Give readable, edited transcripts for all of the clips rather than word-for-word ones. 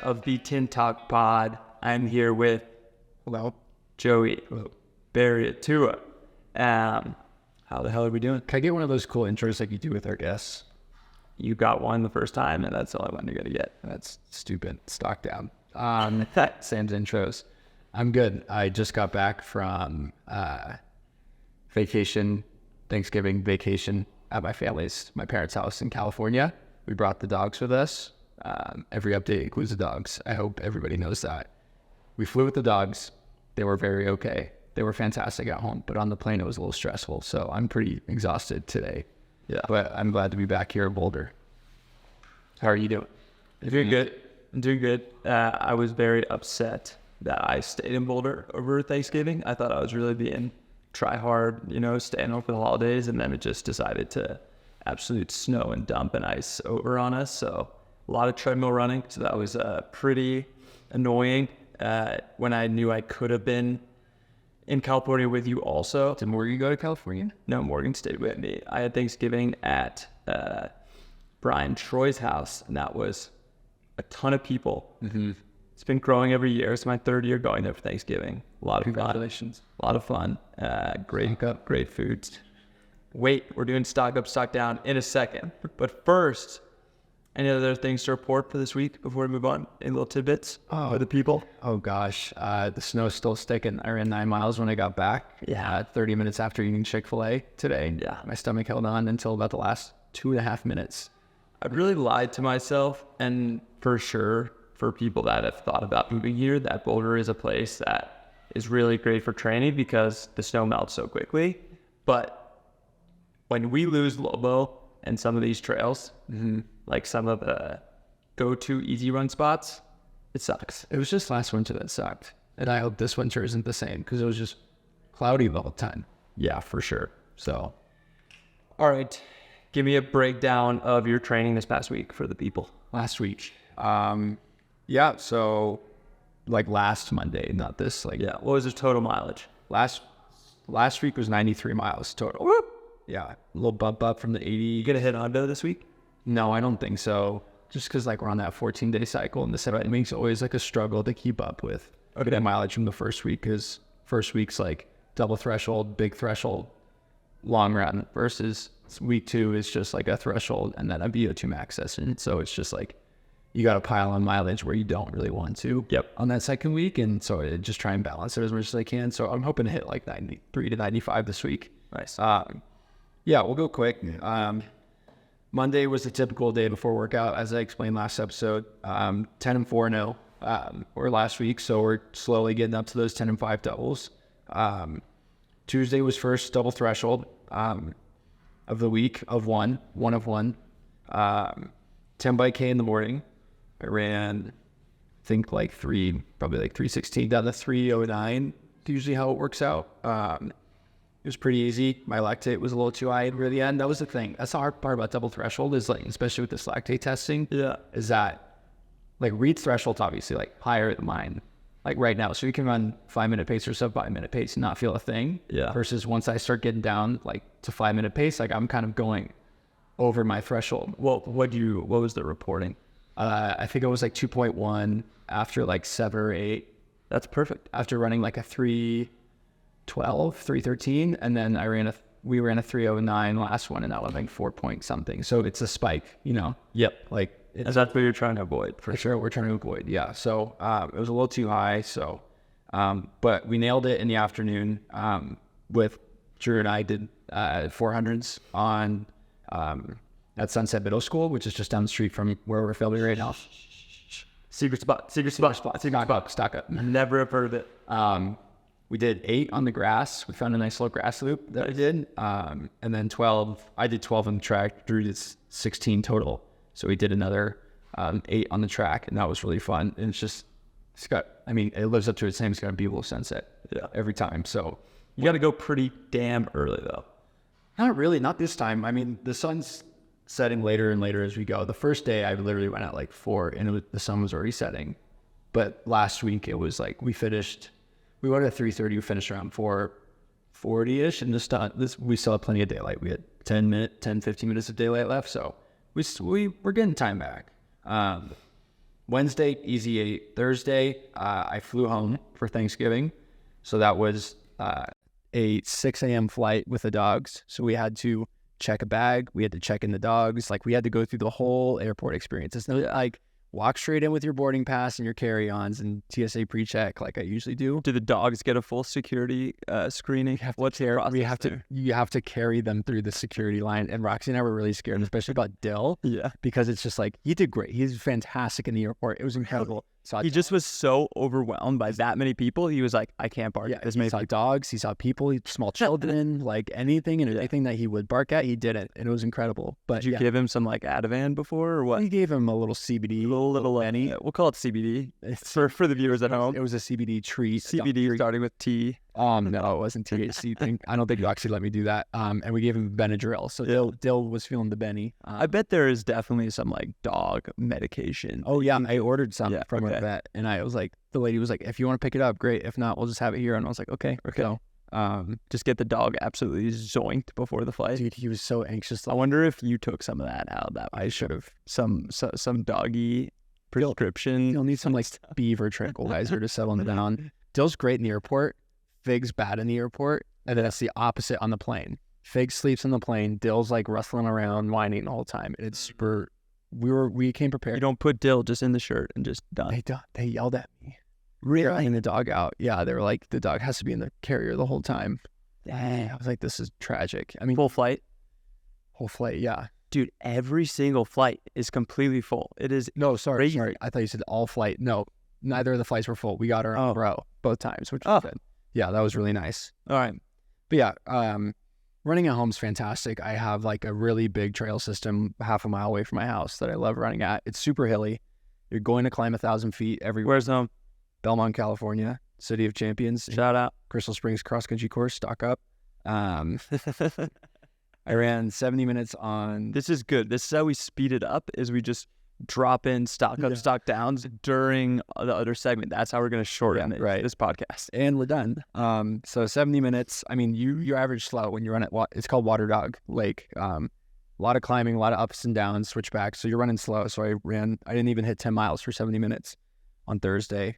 of the Tin Talk Pod. I'm here with Joey, Barry, Tua. How the hell are we doing? Can I get one of those cool intros like you do with our guests? You got one the first time, and that's all I wanted to get. That's stupid. Stock down. Sam's intros. I'm good. I just got back from Thanksgiving vacation at my parents' house in California. We brought the dogs with us. Every update includes the dogs. I hope everybody knows that. We flew with the dogs. They were very okay. They were fantastic at home, but on the plane it was a little stressful. So I'm pretty exhausted today. Yeah, but I'm glad to be back here in Boulder. How are you doing? I'm doing good. I'm doing good. I was very upset that I stayed in Boulder over Thanksgiving. I thought I was really being try hard, staying home for the holidays, and then it just decided to absolute snow and dump and ice over on us. So a lot of treadmill running. So that was pretty annoying when I knew I could have been in California with you also. Did Morgan go to California? No, Morgan stayed with me. I had Thanksgiving at Brian Troy's house, and that was a ton of people. Mm-hmm. It's been growing every year. It's my third year going there for Thanksgiving. A lot of Congratulations. Fun. A lot of fun. Great foods. Wait, we're doing stock up, stock down in a second. But first, any other things to report for this week before we move on? Any little tidbits for the people? Oh gosh, the snow's still sticking. I ran 9 miles when I got back. 30 minutes after eating Chick-fil-A today. Yeah, my stomach held on until about the last 2.5 minutes. I've really lied to myself, and for sure, for people that have thought about moving here, that Boulder is a place that is really great for training because the snow melts so quickly. But when we lose Lobo and some of these trails, like some of the go-to easy run spots, it sucks. It was just last winter that sucked. And I hope this winter isn't the same because it was just cloudy the whole time. Yeah, for sure. So, all right. Give me a breakdown of your training this past week for the people. Last week. So like last Monday, not this. What was the total mileage? Last week was 93 miles total. Whoop. Yeah, a little bump up from the 80. You gonna hit Hondo this week? No, I don't think so. Just because we're on that 14-day cycle, and the 7 weeks always a struggle to keep up with. Okay, that mileage from the first week, because first week's double threshold, big threshold, long run, versus week 2 is just a threshold and then a VO2 max session. So it's just you got to pile on mileage where you don't really want to. Yep. On that second week, and so I just try and balance it as much as I can. So I'm hoping to hit 93 to 95 this week. Nice. We'll go quick. Monday was the typical day before workout, as I explained last episode. 10 and 4-0 or last week, so we're slowly getting up to those 10 and 5 doubles. Tuesday was first double threshold of the week of one of one. 10 by K in the morning. I ran, I think probably 316 down to 309. Usually how it works out. It was pretty easy. My lactate was a little too high near the end. That was the thing. That's the hard part about double threshold is especially with this lactate testing. Yeah. Is that Reed's threshold's obviously higher than mine. Right now. So you can run 5-minute pace or sub 5-minute pace and not feel a thing. Yeah. Versus once I start getting down to 5-minute pace, I'm kind of going over my threshold. Well, what was the reporting? I think it was 2.1 after 7 or 8. That's perfect. After running a 312, 313, and then we ran a 309 last one, and that was 4 point something. So it's a spike, Yep. And that's what you're trying to avoid. For sure, we're trying to avoid. Yeah. So it was a little too high. So, but we nailed it in the afternoon. With Drew and I did 400s on at Sunset Middle School, which is just down the street from where we're filming right now. Secret spot. Stock up. Never have heard of it. We did 8 on the grass. We found a nice little grass loop that I did. And then 12. I did 12 on the track. Drew did 16 total. So we did another 8 on the track, and that was really fun. And it lives up to its name. It's got a beautiful sunset every time. So you got to go pretty damn early, though. Not really, not this time. The sun's setting later and later as we go. The first day, I literally went at 4, and the sun was already setting. But last week, it was we went at 3:30, we finished around 4:40-ish, and we still had plenty of daylight. We had 15 minutes of daylight left, so we're getting time back. Wednesday, easy 8. Thursday, I flew home for Thanksgiving. So that was a 6 a.m. flight with the dogs. So we had to check a bag. We had to check in the dogs. Like, we had to go through the whole airport experience. It's no, like, walk straight in with your boarding pass and your carry-ons and TSA pre-check like I usually do. Do the dogs get a full security screening? What's there? You have to carry them through the security line. And Roxy and I were really scared, especially about Dill. Yeah. Because it's just like, he did great. He's fantastic in the airport. It was incredible. He just was so overwhelmed by that many people. He was like, I can't bark at this many people. He saw dogs. He saw people, small children, like anything and everything that he would bark at, he didn't. And it was incredible. But did you give him some like Ativan before or what? We gave him a little CBD. Little Benny. We'll call it CBD for the viewers at home. It was a CBD treat. CBD starting with T. No, it wasn't THC thing. I don't think you actually let me do that. And we gave him Benadryl. So Dill was feeling the Benny. I bet there is definitely some like dog medication. Oh yeah, I ordered some from a vet, and I was like, the lady was like, if you want to pick it up, great. If not, we'll just have it here. And I was like, okay. So, just get the dog absolutely zoinked before the flight. Dude, he was so anxious. I wonder if you took some of that out. That I should have. Some doggy prescription. You'll need some like beaver tranquilizer to settle him down. Dill's great in the airport. Fig's bad in the airport, and then that's the opposite on the plane. Fig sleeps on the plane. Dill's like rustling around, whining the whole time. And it's super. We came prepared. You don't put Dill just in the shirt and just done. They yelled at me. Really? The dog out. Yeah, they were like, the dog has to be in the carrier the whole time. Dang. I was like, this is tragic. I mean, full flight. Whole flight, yeah. Dude, every single flight is completely full. It is. No, sorry. I thought you said all flight. No, neither of the flights were full. We got our own row both times, which was good. Yeah, that was really nice. All right. But yeah, running at home is fantastic. I have like a really big trail system half a mile away from my house that I love running at. It's super hilly. You're going to climb 1,000 feet every. Where's home? Belmont, California, City of Champions. Shout out. Crystal Springs cross country course, stock up. I ran 70 minutes on. This is good. This is how we speed it up, is we just drop in stock up, stock downs during the other segment. That's how we're going to shorten this podcast. And we're done. So 70 minutes. I mean, you average slow when you run at it's called Water Dog Lake. A lot of climbing, a lot of ups and downs, switchbacks. So you're running slow. So I didn't even hit 10 miles for 70 minutes on Thursday.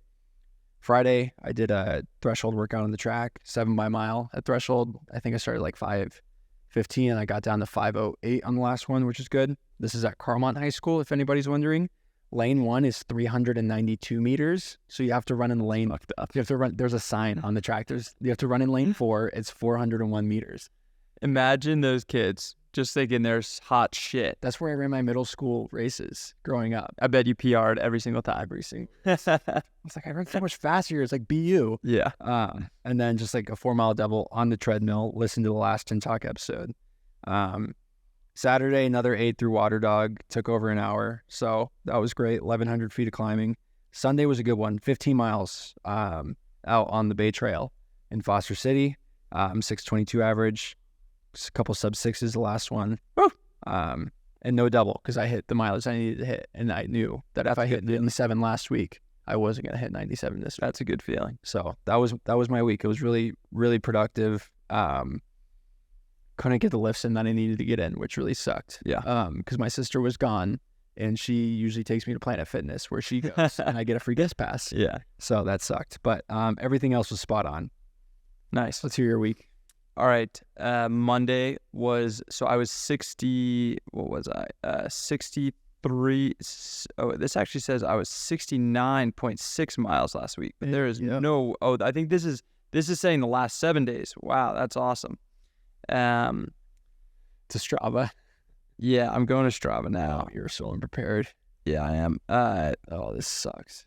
Friday, I did a threshold workout on the track, 7 by mile at threshold. I think I started like 5:15 and I got down to 5:08 on the last one, which is good. This is at Carmont High School, if anybody's wondering. Lane 1 is 392 meters. So you have to run in lane. You have to run. There's a sign on the track. You have to run in lane 4. It's 401 meters. Imagine those kids just thinking there's hot shit. That's where I ran my middle school races growing up. I bet you PR'd every single time. It's like, I ran so much faster. It's like BU. Yeah. And then just like a 4-mile double on the treadmill. Listen to the last Tin Talk episode. Saturday, another 8 through Water Dog. Took over an hour. So that was great. 1,100 feet of climbing. Sunday was a good one. 15 miles out on the Bay Trail in Foster City. 6:22 average. A couple sub-6s the last one. And no double because I hit the mileage I needed to hit. And I knew that if I hit 97 last week, I wasn't going to hit 97 this week. That's a good feeling. So that was my week. It was really, really productive. Couldn't get the lifts in that I needed to get in, which really sucked. Yeah. Because my sister was gone and she usually takes me to Planet Fitness where she goes and I get a free guest pass. Yeah. So that sucked. But everything else was spot on. Nice. Let's hear your week. All right. Monday was, so I was 60, what was I? 63. Oh, this actually says I was 69.6 miles last week. But there is I think this is saying the last 7 days. Wow, that's awesome. To Strava. Yeah, I'm going to Strava now. Oh, you're so unprepared. Yeah, I am. This sucks.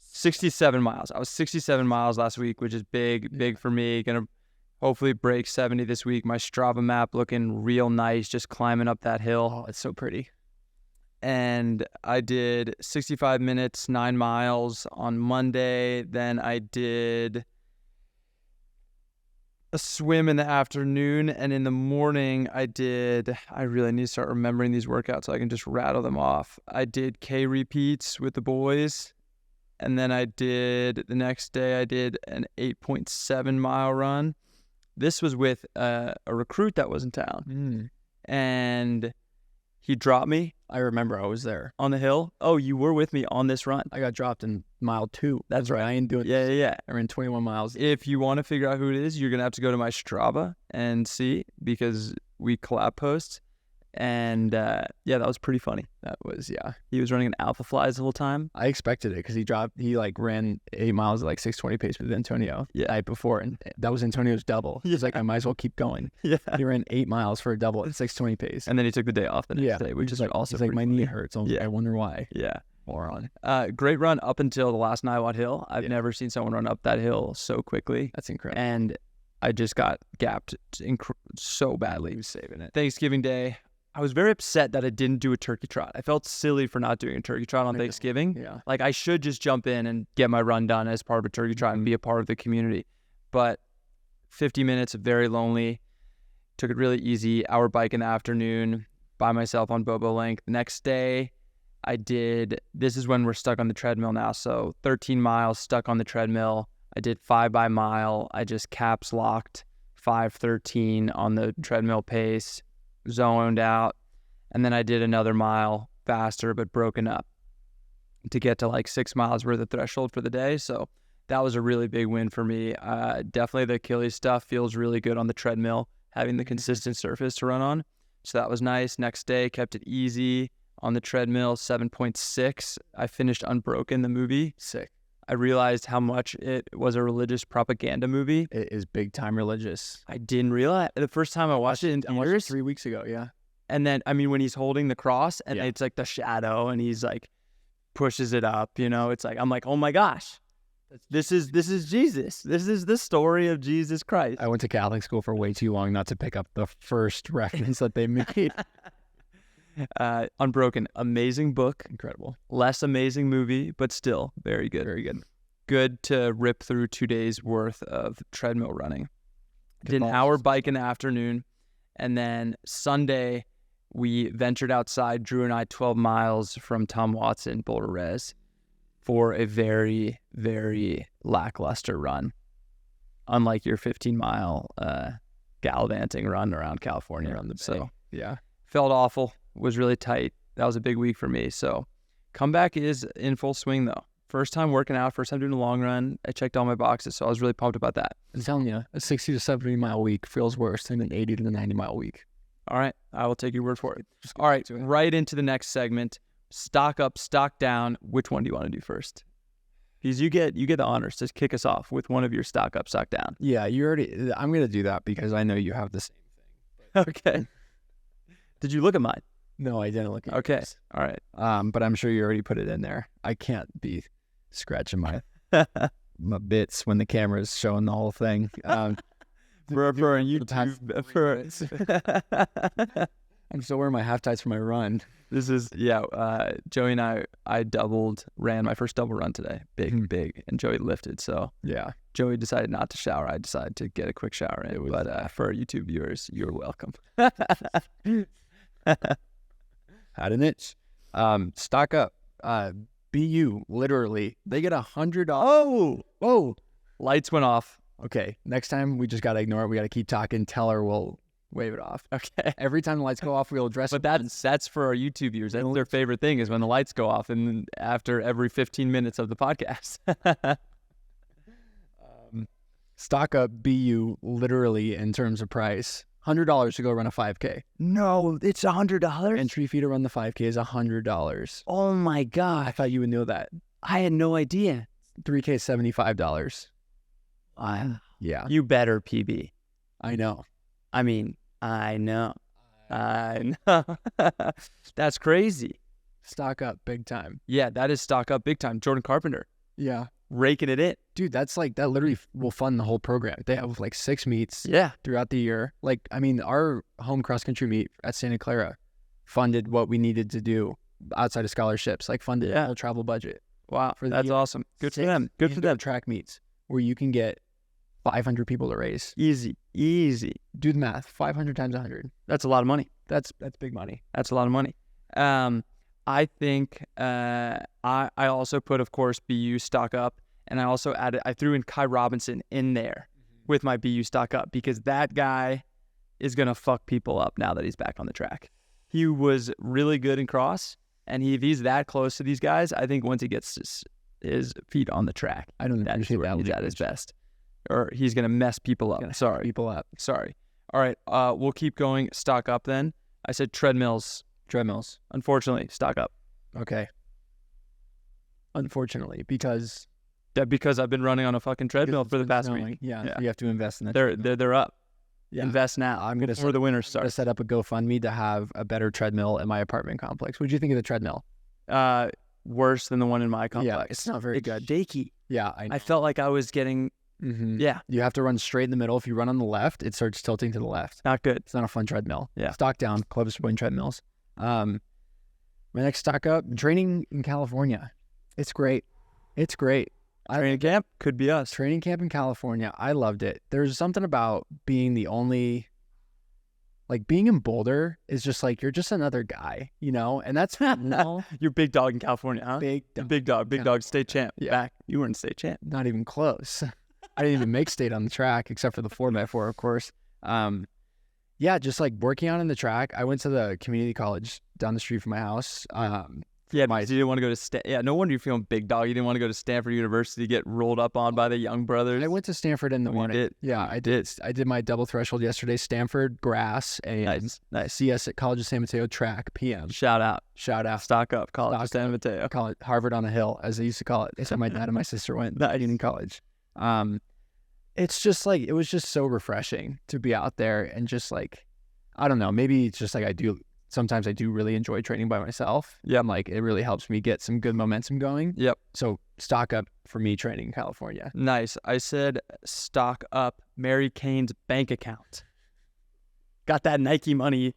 67 miles. I was 67 miles last week, which is big for me. Gonna hopefully break 70 this week. My Strava map looking real nice, just climbing up that hill. Oh, it's so pretty. And I did 65 minutes, 9 miles on Monday. Then I did a swim in the afternoon, and in the morning I really need to start remembering these workouts so I can just rattle them off. I did K repeats with the boys, and then the next day I did an 8.7 mile run. This was with a recruit that was in town. And He dropped me I remember I was there. on the hill. Oh, you were with me on this run. I got dropped in mile 2. That's right. I ain't doing Yeah. I ran 21 miles. If you want to figure out who it is, you're going to have to go to my Strava and see, because we collab post. And that was pretty funny. That was, He was running an Alpha Flies the whole time. I expected it because he like ran 8 miles at like 6:20 pace with Antonio the night before, and that was Antonio's double. He's like, I might as well keep going. Yeah. He ran 8 miles for a double at 6:20 pace. And then he took the day off the next day, which is like also he's like, my pretty knee funny. hurts. I wonder why. Yeah. Moron. Great run up until the last Niwot Hill. I've never seen someone run up that hill so quickly. That's incredible. And I just got gapped so badly. He was saving it. Thanksgiving Day, I was very upset that I didn't do a turkey trot. I felt silly for not doing a turkey trot on Thanksgiving. Yeah. Like, I should just jump in and get my run done as part of a turkey trot and be a part of the community. But 50 minutes, very lonely. Took it really easy. Hour bike in the afternoon by myself on Bobo Link. The next day, this is when we're stuck on the treadmill now. So 13 miles stuck on the treadmill. I did 5 by mile. I just caps locked 5:13 on the treadmill pace, zoned out. And then I did another mile faster, but broken up to get to like 6 miles worth of threshold for the day. So that was a really big win for me. Definitely the Achilles stuff feels really good on the treadmill, having the consistent surface to run on. So that was nice. Next day, kept it easy on the treadmill, 7.6. I finished Unbroken, the movie. Sick. I realized how much it was a religious propaganda movie. It is big time religious. I didn't realize the first time I watched it in I watched it theaters. 3 weeks ago. Yeah. And then, I mean, when he's holding the cross and Yeah. it's like the shadow and he's like pushes it up, it's like, I'm like, oh my gosh, this is Jesus. This is the story of Jesus Christ. I went to Catholic school for way too long not to pick up the first reference that they made. Unbroken, amazing book. Incredible. Less amazing movie, but still very good. Very good. Good to rip through 2 days worth of treadmill running. Did an balls. hour bike in the afternoon. And then Sunday, we ventured outside, Drew and I, 12 miles from Tom Watson, Boulder Res, for a very, very lackluster run. Unlike your 15-mile gallivanting run around California. Around the bay. So Yeah. felt awful, was really tight. That was a big week for me. So comeback is in full swing, though. First time working out, first time doing a long run. I checked all my boxes, so I was really pumped about that. I'm telling you, a 60 to 70 mile week feels worse than an 80 to 90 mile week. All right, I will take your word for it. Just All right, to it. right into the next segment. Stock up, stock down. Which one do you want to do first? Because you get the honors. Just kick us off with one of your stock up, stock down. Yeah, I'm going to do that because I know you have the same thing. Okay. Did you look at mine? No, I didn't look at Okay. yours. All right. But I'm sure you already put it in there. I can't be scratching my bits when the camera's showing the whole thing. For past YouTube. I'm still wearing my half tights for my run. This is, Joey and I ran my first double run today. Big. And Joey lifted. So Yeah. Joey decided not to shower. I decided to get a quick shower in. But for our YouTube viewers, you're welcome. Had an itch. Stock up. BU, literally, they get $100. Oh, Whoa. lights went off. Okay, next time we just got to ignore it. We got to keep talking. Tell her we'll wave it off. Okay. Every time the lights go off, we'll address But it. that's for our YouTube viewers. That's their favorite thing is when the lights go off and after every 15 minutes of the podcast. Stock up BU, literally, in terms of price. $100 to go run a 5K. No, it's $100. Entry fee to run the 5K is $100. Oh my I God. thought you would know that. I had no idea. 3K is $75. Yeah, You better, PB. I know. I mean, I know. That's crazy. Stock up big time. Yeah, that is stock up big time. Jordan Carpenter Yeah. raking it in. Dude, that literally will fund the whole program. They have like 6 meets Yeah. throughout the year. Like, I mean, our home cross country meet at Santa Clara funded what we needed to do outside of scholarships, like funded the whole travel budget. Wow. For the That's year. awesome. Good for 6 them. Good for indoor them. track meets where you can get 500 people to race. Easy. Do the math. 500 times 100. That's a lot of money. That's big money. That's a lot of money. I think I also put, of course, BU stock up, and I threw in Kai Robinson in there with my BU stock up because that guy is gonna fuck people up now that he's back on the track. he was really good in cross. And if he's that close to these guys, I think once he gets his feet on the track, I don't appreciate that. He's at his best. Or he's going to mess people up. Sorry. All right. We'll keep going. Stock up then. I said treadmills. Unfortunately, stock up. Okay. Unfortunately, because I've been running on a fucking treadmill for the past week. Yeah, you have to invest in that. They're up. Yeah. Invest now. I'm gonna before the winter starts. Set up a GoFundMe to have a better treadmill in my apartment complex. What do you think of the treadmill? Worse than the one in my complex. Yeah, it's not very good. Shaky. Yeah, I felt like I was getting. Yeah, you have to run straight in the middle. If you run on the left, it starts tilting to the left. Not good. It's not a fun treadmill. Yeah. Stock down. Club supporting treadmills. My next stock up, training in California. It's great. Training camp could be us. Training camp in California. I loved it. There's something about being being in Boulder is just like, you're just another guy, and that's no. You're big dog in California, huh? Big dog, state champ. Yeah. Back. You weren't state champ. Not even close. I didn't even make state on the track except for the 4x4, of course. Yeah, just like working out on the track. I went to the community college down the street from my house. You didn't want to go to no wonder you're feeling big dog. You didn't want to go to Stanford University to get rolled up on by the young brothers. I went to Stanford in the morning. You did? Yeah, I did. I did my double threshold yesterday. Stanford, grass, and nice. CS at College of San Mateo track, PM. Shout out. Stock up. College of San Mateo. Call it Harvard on a hill, as they used to call it. That's where my dad and my sister went in college. It's just like, it was just so refreshing to be out there and just like, I don't know, maybe it's just like sometimes I do really enjoy training by myself. Yeah. Like, it really helps me get some good momentum going. Yep. So stock up for me training in California. Nice. I said stock up Mary Kane's bank account. Got that Nike money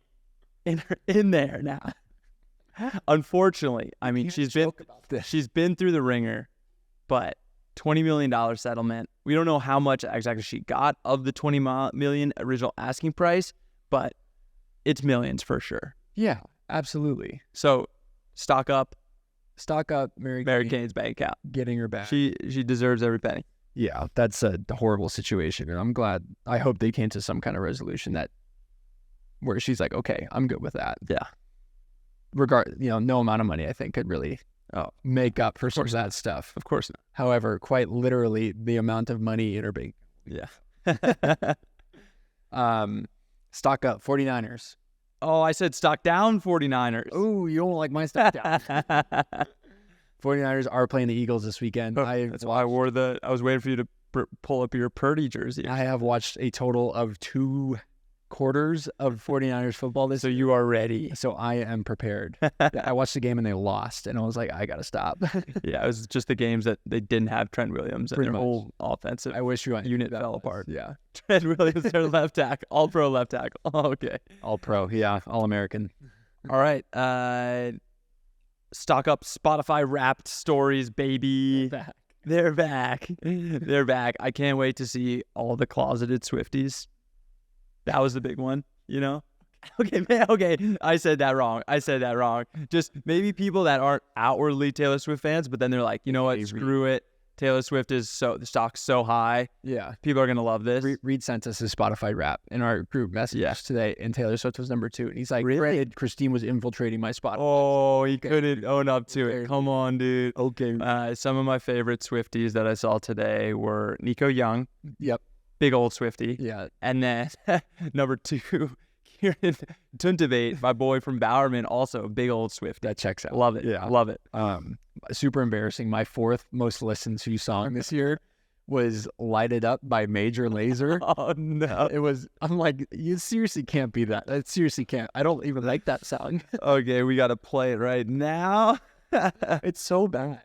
in there now. Unfortunately, I mean, she's been through the ringer, but $20 million settlement. We don't know how much exactly she got of the $20 million original asking price, but it's millions for sure. Yeah, absolutely. So stock up Mary Kane's bank account. Getting her back. She deserves every penny. Yeah, that's a horrible situation, and I'm glad. I hope they came to some kind of resolution where she's like, okay, I'm good with that. Yeah. No amount of money I think could really make up for some of that stuff. Of course not. However, quite literally, the amount of money in her bank. Yeah. Stock up 49ers. Oh, I said stock down 49ers. Oh, you don't like my stock down. 49ers are playing the Eagles this weekend. That's why I was waiting for you to pull up your Purdy jersey. I have watched a total of 2 quarters of 49ers football this year. So you are ready. So I am prepared. I watched the game and they lost, and I was like, I got to stop. Yeah, it was just the games that they didn't have Trent Williams and their whole offensive unit fell apart. Yeah. Trent Williams, their left tackle, all-pro left tackle. Oh, okay. All-pro, yeah, all-American. All right. Stock up Spotify Wrapped stories, baby. They're back. They're back. I can't wait to see all the closeted Swifties. That was the big one, Okay, man, okay. I said that wrong. Just maybe people that aren't outwardly Taylor Swift fans, but then they're like, you know what? Screw it. Taylor Swift the stock's so high. Yeah. People are going to love this. Reed sent us his Spotify rap in our group message today, and Taylor Swift was number 2. And he's like, really? Christine was infiltrating my Spotify. Oh, he couldn't own up to it. Come on, dude. Okay. Some of my favorite Swifties that I saw today were Nico Young. Yep. Big old Swiftie. Yeah. And then number 2, Kieran Tuntavate, my boy from Bowerman, also a big old Swiftie. That checks out. Love it. Yeah. Love it. Super embarrassing. My 4th most listened to song this year was Light It Up by Major Lazer. Oh, no. I'm like, you seriously can't be that. I seriously can't. I don't even like that song. Okay, we got to play it right now. It's so bad.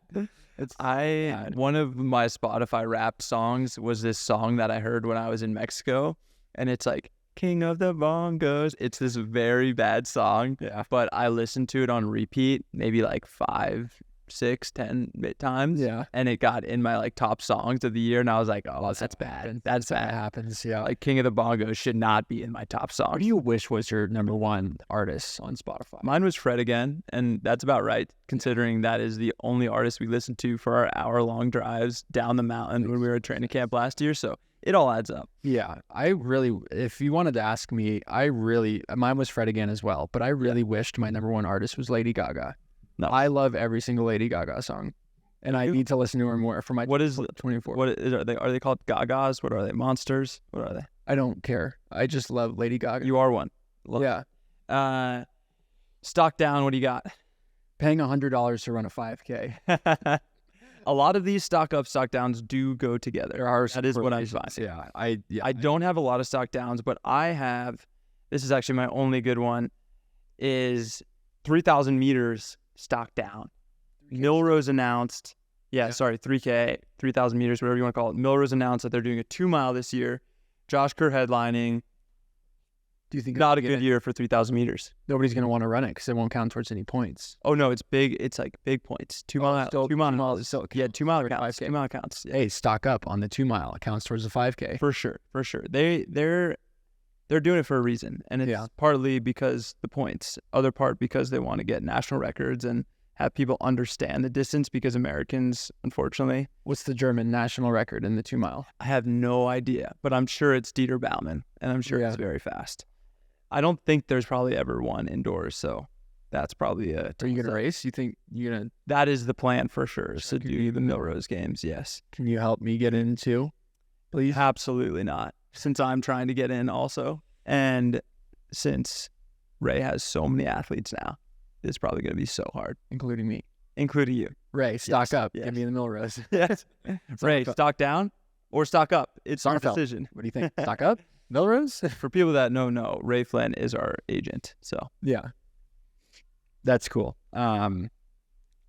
One of my Spotify Wrapped songs was this song that I heard when I was in Mexico, and it's like King of the Bongos. It's this very bad song, but I listened to it on repeat maybe like 5, 6, 10 times, and it got in my like top songs of the year, and I was like, oh, that's bad. That's bad. That happens. Yeah, like King of the Bongos should not be in my top songs. What do you wish was your number 1 artist on Spotify? Mine was Fred again, and that's about right, considering that is the only artist we listened to for our hour-long drives down the mountain when we were at training camp last year. So it all adds up. Yeah, if you wanted to ask me, mine was Fred again as well, but I really wished my number one artist was Lady Gaga. No. I love every single Lady Gaga song, and I need to listen to her more for my What is 24. What is, are they called Gagas? What are they? Monsters? What are they? I don't care. I just love Lady Gaga. You are one. Yeah. Stock down. What do you got? Paying $100 to run a 5K. A lot of these stock up, stock downs do go together. That is what I'm finding. Yeah. I don't have a lot of stock downs, but I have. This is actually my only good one. Is 3,000 meters stock down. Milrose announced. Yeah, sorry, 3K, 3,000 meters, whatever you want to call it. Milrose announced that they're doing a 2 mile this year. Josh Kerr headlining. Do you think Not a good year for 3,000 meters? Nobody's gonna want to run it because it won't count towards any points. Oh no, it's big. It's like big points. 2 mile. Still, 2 mile. 2 miles still Yeah, 2 mile counts. 5K. 2 mile counts. Yeah. Hey, stock up on the 2 mile. It counts towards the 5K. For sure. They're doing it for a reason, and it's partly because the points. Other part because they want to get national records and have people understand the distance, because Americans, unfortunately. What's the German national record in the 2 mile? I have no idea, but I'm sure it's Dieter Baumann, and I'm sure it's very fast. I don't think there's probably ever one indoors, so that's probably a... Are you going to race? You think you're going to... That is the plan for sure, is to do the Milrose Games, yes. Can you help me get in too, please? Absolutely not, since I'm trying to get in also, and since Ray has so many athletes now, it's probably going to be so hard. Including me. Including you. Ray, stock up. Yes. Give me the Milrose. Yes. Ray, stock down or stock up? It's our decision. What do you think? Stock up? Milrose? For people that know, Ray Flynn is our agent. So yeah, that's cool. I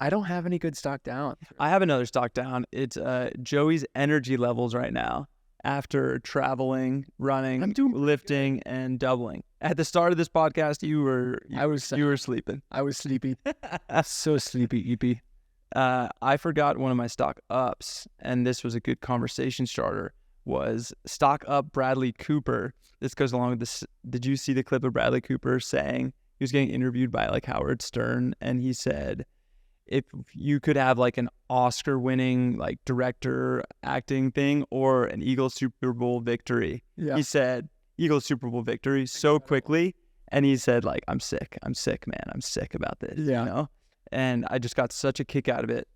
don't have any good stock down. I have another stock down. It's Joey's energy levels right now after traveling, running, lifting, and doubling. At the start of this podcast, you were sleeping. I was sleepy. So sleepy, EP. I forgot one of my stock ups, and this was a good conversation starter. Was stock up Bradley Cooper. This goes along with this. Did you see the clip of Bradley Cooper saying he was getting interviewed by like Howard Stern, and he said, if you could have like an Oscar-winning like director acting thing or an Eagles Super Bowl victory, he said Eagles Super Bowl victory so quickly, and he said like, I'm sick, man, I'm sick about this, you know? And I just got such a kick out of it,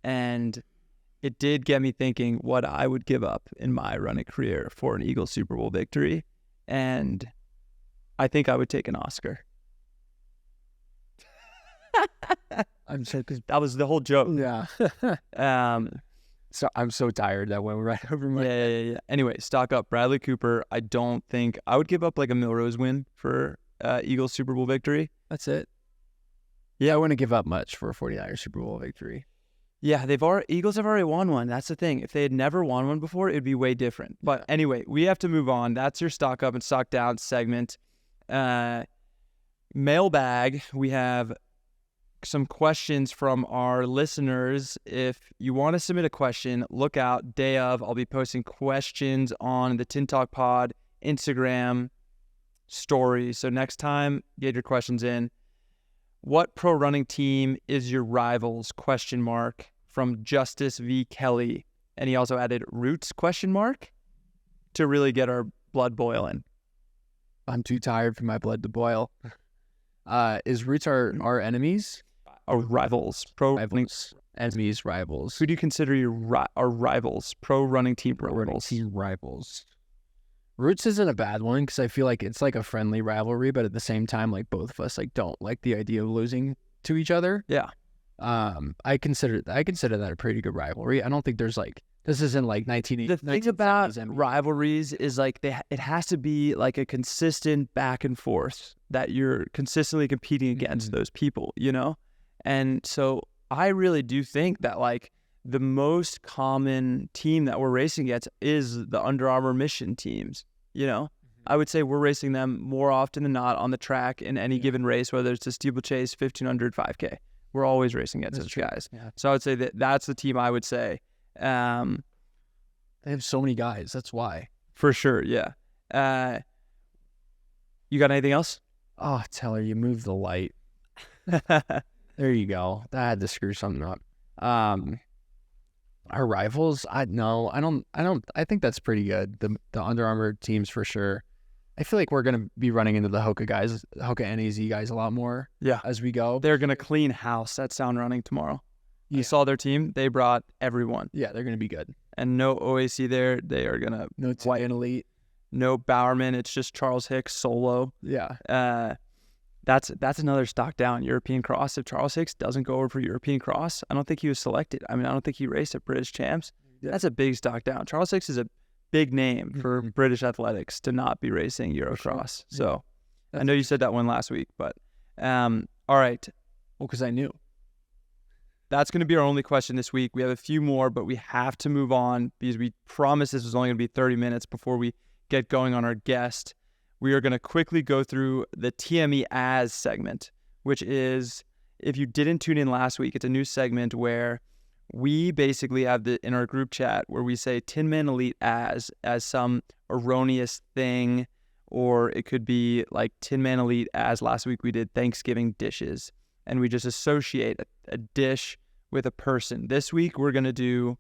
and it did get me thinking what I would give up in my running career for an Eagles Super Bowl victory, and I think I would take an Oscar. I'm so that was the whole joke. Yeah. So I'm so tired that went right over my head. Yeah. Anyway, stock up Bradley Cooper. I don't think I would give up like a Milrose win for Eagles Super Bowl victory. That's it. Yeah, I wouldn't give up much for a 49ers Super Bowl victory. Yeah, Eagles have already won one. That's the thing. If they had never won one before, it'd be way different. But anyway, we have to move on. That's your stock up and stock down segment. Mailbag. We have some questions from our listeners. If you want to submit a question, look out. Day of, I'll be posting questions on the Tin Talk Pod Instagram story. So next time, get your questions in. What pro running team is your rivals? ? From Justice V. Kelly. And he also added Roots ? To really get our blood boiling. I'm too tired for my blood to boil. Is Roots our enemies? Our rivals. Enemies, rivals. Who do you consider our rivals? Pro running team rivals. Roots isn't a bad one because I feel like it's like a friendly rivalry, but at the same time, like both of us like don't like the idea of losing to each other. Yeah. I consider that a pretty good rivalry. I don't think there's like, this isn't like 1980s. The thing about rivalries is like it has to be like a consistent back and forth that you're consistently competing against those people, you know? And so I really do think that like the most common team that we're racing against is the Under Armour Mission teams, you know? I would say we're racing them more often than not on the track in any given race, whether it's a steeplechase, 1,500, 5K. We're always racing against those guys. Yeah. So I would say that's the team I would say. They have so many guys. That's why. For sure, yeah. You got anything else? Oh, Teller, you moved the light. There you go. I had to screw something up. Our rivals? I don't. I think that's pretty good. The Under Armour teams for sure. I feel like we're gonna be running into the Hoka guys, Hoka NAZ guys a lot more. Yeah. As we go. They're going to clean house at Sound Running tomorrow. Yeah. You saw their team. They brought everyone. Yeah, they're gonna be good. And no OAC there. They are going to... No Tinman elite. No Bowerman. It's just Charles Hicks solo. Yeah. That's another stock down. European cross. If Charles Hicks doesn't go over for European cross, I don't think he was selected. I mean, I don't think he raced at British Champs. Yeah. That's a big stock down. Charles Hicks is a big name for British athletics to not be racing Eurocross. Sure. So Yeah. I know you said that one last week, but all right. Well, because I knew. That's going to be our only question this week. We have a few more, but we have to move on because we promised this was only going to be 30 minutes before we get going on our guest. We are going to quickly go through the TME as segment, which is, if you didn't tune in last week, it's a new segment where we basically have in our group chat where we say Tinman Elite as some erroneous thing, or it could be like Tinman Elite as last week we did Thanksgiving dishes, and we just associate a dish with a person. This week we're going to do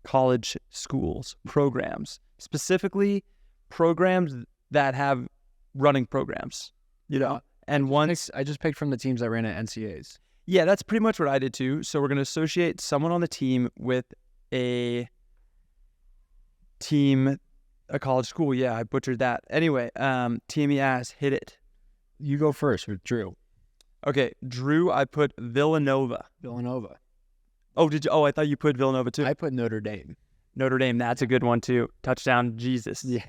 college schools, programs, specifically programs that have running programs, and once I just picked from the teams that ran at NCAs. Yeah, that's pretty much what I did too. So we're going to associate someone on the team with a college school. Yeah, I butchered that. Anyway, TME ass, hit it. You go first with Drew. Okay, Drew, I put Villanova. Villanova. Oh, did you? Oh, I thought you put Villanova too. I put Notre Dame. Notre Dame, that's a good one too. Touchdown, Jesus. Yeah.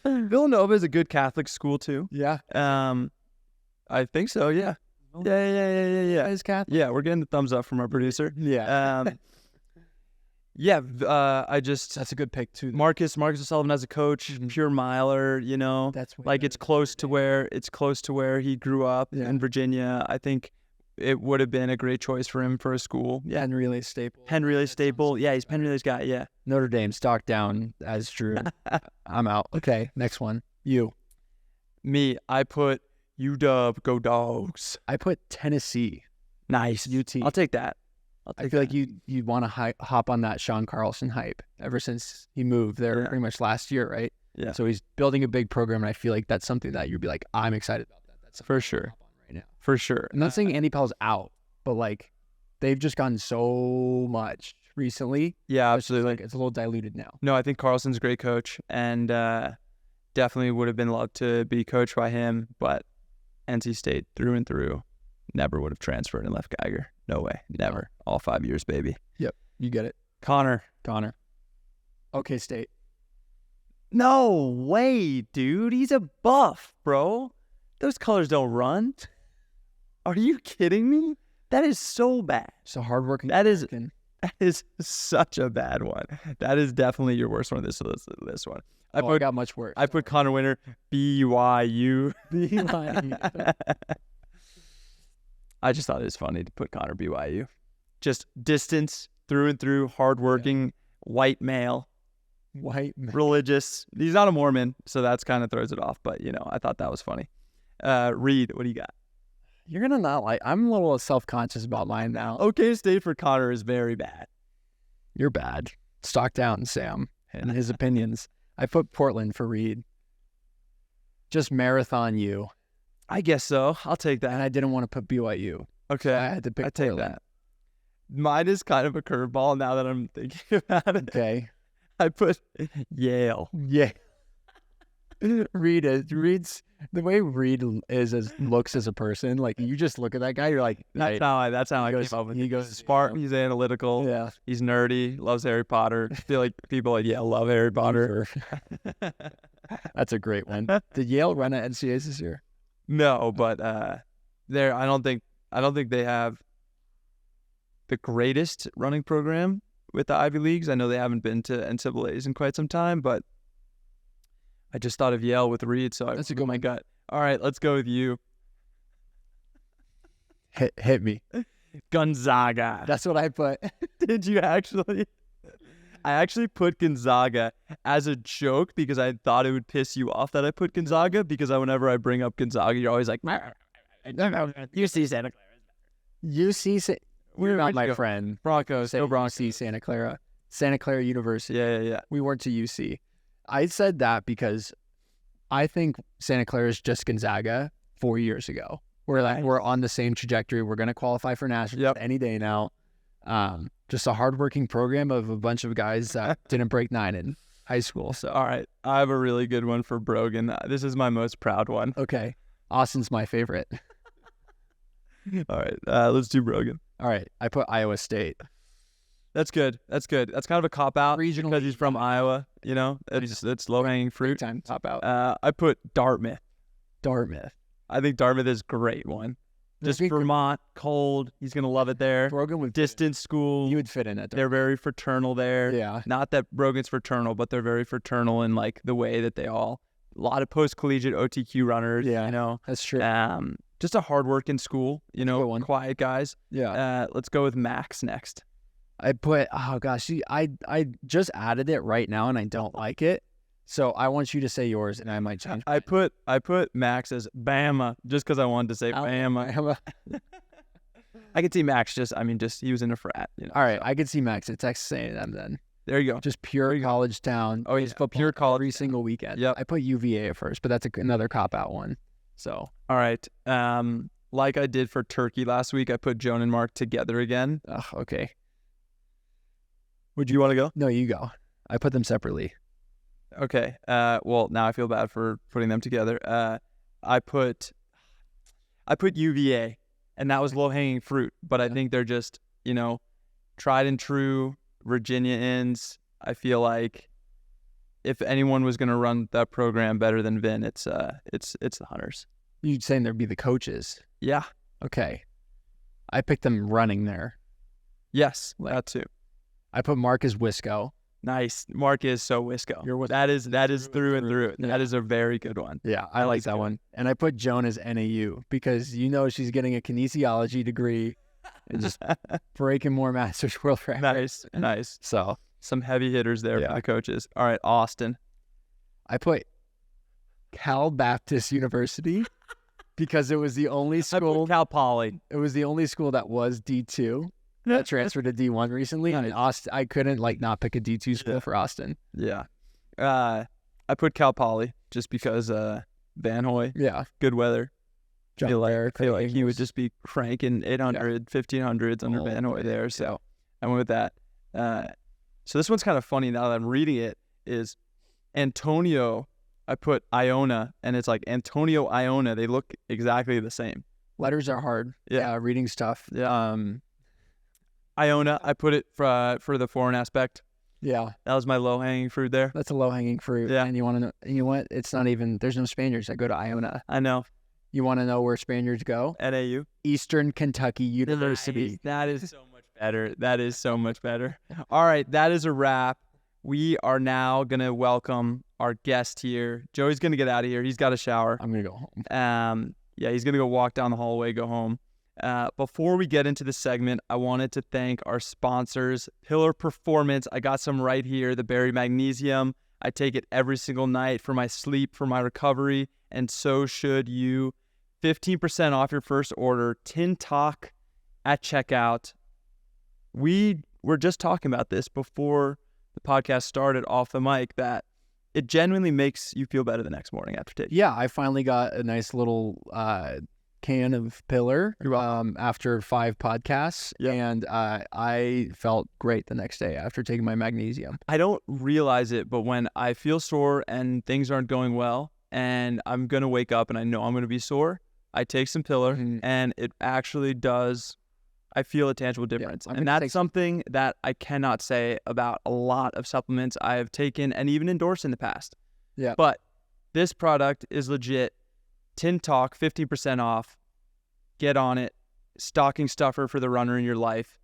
Villanova is a good Catholic school too. Yeah. I think so. Yeah. Yeah. Is Catholic? Yeah, we're getting the thumbs up from our producer. Yeah. I just That's a good pick too. Marcus O'Sullivan as a coach, pure miler. That's way like better it's close to where he grew up in Virginia. I think it would have been a great choice for him for a school. Yeah, Penn Relay Staple. Penn Relay Staple. Yeah, he's Penn Relay's guy. Yeah. Notre Dame stock down as Drew. I'm out. Okay, next one. You. Me, I put UW. Go Dogs. I put Tennessee. Nice. UT. I'll take that. I feel like you want to hop on that Sean Carlson hype ever since he moved there pretty much last year, right? Yeah. So he's building a big program, and I feel like that's something that you'd be like, I'm excited about that. That's For sure. hop on right now. For sure. I'm not saying Andy Powell's out, but like they've just gotten so much recently. Yeah, It's just, absolutely. like, it's a little diluted now. No, I think Carlson's a great coach, and definitely would have been loved to be coached by him, but NC State through and through never would have transferred and left Geiger. No way. Never. All 5 years, baby. Yep. You get it. Connor. Okay, State. No way, dude. He's a buff, bro. Those colors don't run. Are you kidding me? That is so bad. So hardworking. That is American. That is such a bad one. That is definitely your worst one. This one. I got much worse. I put Connor Winter, BYU. BYU. I just thought it was funny to put Connor BYU. Just distance through and through, hardworking, white male, White man. religious. He's not a Mormon, so that's kind of throws it off. But, I thought that was funny. Reed, what do you got? You're gonna not like. I'm a little self-conscious about mine now. OK State for Connor is very bad. You're bad. Stock down, Sam, and his opinions. I put Portland for Reed. Just marathon you. I guess so. I'll take And that. I didn't want to put BYU. Okay. So I had to pick I take Portland. that. Mine is kind of a curveball now that I'm thinking about it. Okay. I put Yale. Yeah. Reed's the way Reed looks as a person. Like you just look at that guy, you're like, That's how I came up with it. He goes He's smart. He's analytical. Yeah. He's nerdy. Loves Harry Potter. I feel like people at Yale love Harry Potter. That's a great one. Did Yale run at NCAs this year? No, but I don't think they have the greatest running program with the Ivy Leagues. I know they haven't been to NCAAs in quite some time, but I just thought of Yale with Reed, so That's a I good go my gut. All right, let's go with you. Hit me. Gonzaga. That's what I put. Did you actually? I actually put Gonzaga as a joke because I thought it would piss you off that I put Gonzaga, because whenever I bring up Gonzaga, you're always like, UC Santa Clara. UC. You're not where'd you my go? friend. Broncos. Say Go Broncos. UC Santa Clara University. Yeah. We went to UC. I said that because I think Santa Clara is just Gonzaga 4 years ago. We're on the same trajectory. We're going to qualify for nationals any day now. Just a hardworking program of a bunch of guys that didn't break 9 in high school. So All right. I have a really good one for Brogan. This is my most proud one. okay, Austin's my favorite. All right. Let's do Brogan. All right, I put Iowa State. That's good. That's kind of a cop out Regional because he's from Iowa. You know, it's low hanging fruit. Time top out. I put Dartmouth. Dartmouth. I think Dartmouth is a great one. Just Vermont, cold. He's gonna love it there. Brogan would Distance school. You would fit in at They're very fraternal there. Yeah. Not that Brogan's fraternal, but they're very fraternal in like the way that they all. A lot of post collegiate OTQ runners. Yeah. You know. That's true. Just a hardworking school. You know, quiet guys. Yeah. Let's go with Max next. I put, oh gosh, see, I just added it right now and I don't like it. So I want you to say yours and I might change. I put Max as Bama just because I wanted to say Bama. I could see Max just he was in a frat. You know, all right, I could see Max at Texas A&M then. There you go. Just pure college town. Oh, yeah. Football Pure college every town. single weekend. Yep. I put UVA at first, but that's another cop-out one. So. All right. Like I did for Turkey last week, I put Joan and Mark together again. Okay. Would you want to go? No, you go. I put them separately. Okay. Well, now I feel bad for putting them together. I put UVA, and that was low-hanging fruit, but I think they're just, tried and true Virginians. I feel like if anyone was going to run that program better than Vin, it's the Hunters. You saying there'd be the coaches? Yeah. Okay. I picked them running there. Yes, that too. I put Mark as Wisco. Nice. Mark is so Wisco. That is through and through. Yeah. That is a very good one. Yeah, I like that one. And I put Joan as NAU because she's getting a kinesiology degree and just breaking more Masters world records. Nice. So some heavy hitters there for the coaches. All right, Austin. I put Cal Baptist University because it was the only school. I put Cal Poly. It was the only school that was D2. That transferred to D1 recently, and Austin, I couldn't not pick a D2 school for Austin. Yeah, I put Cal Poly just because Van Hoy. Yeah, good weather. I feel like he would just be cranking 800, 1500s under Van Hoy there. So I went with that. So this one's kind of funny now that I'm reading it. Is Antonio? I put Iona, and it's like Antonio Iona. They look exactly the same. Letters are hard. Yeah, reading stuff. Yeah. Iona, I put it for the foreign aspect. Yeah. That was my low-hanging fruit there. That's a low-hanging fruit. Yeah. And you want to know, you know what? It's not even, there's no Spaniards that go to Iona. I know. You want to know where Spaniards go? NAU. Eastern Kentucky University. Nice. That is so much better. That is so much better. All right, that is a wrap. We are now going to welcome our guest here. Joey's going to get out of here. He's got a shower. I'm going to go home. Yeah, he's going to go walk down the hallway, go home. Before we get into the segment, I wanted to thank our sponsors, Pillar Performance. I got some right here, the Berry Magnesium. I take it every single night for my sleep, for my recovery, and so should you. 15% off your first order. Tin Talk at checkout. We were just talking about this before the podcast started off the mic, that it genuinely makes you feel better the next morning after taking. Yeah, I finally got a nice little can of Pillar after 5 podcasts, and I felt great the next day after taking my magnesium. I don't realize it, but when I feel sore and things aren't going well and I'm going to wake up and I know I'm going to be sore, I take some Pillar and it actually does. I feel a tangible difference. And that's something that I cannot say about a lot of supplements I have taken and even endorsed in the past. Yeah. But this product is legit. Tin Talk, 50% off. Get on it. Stocking stuffer for the runner in your life.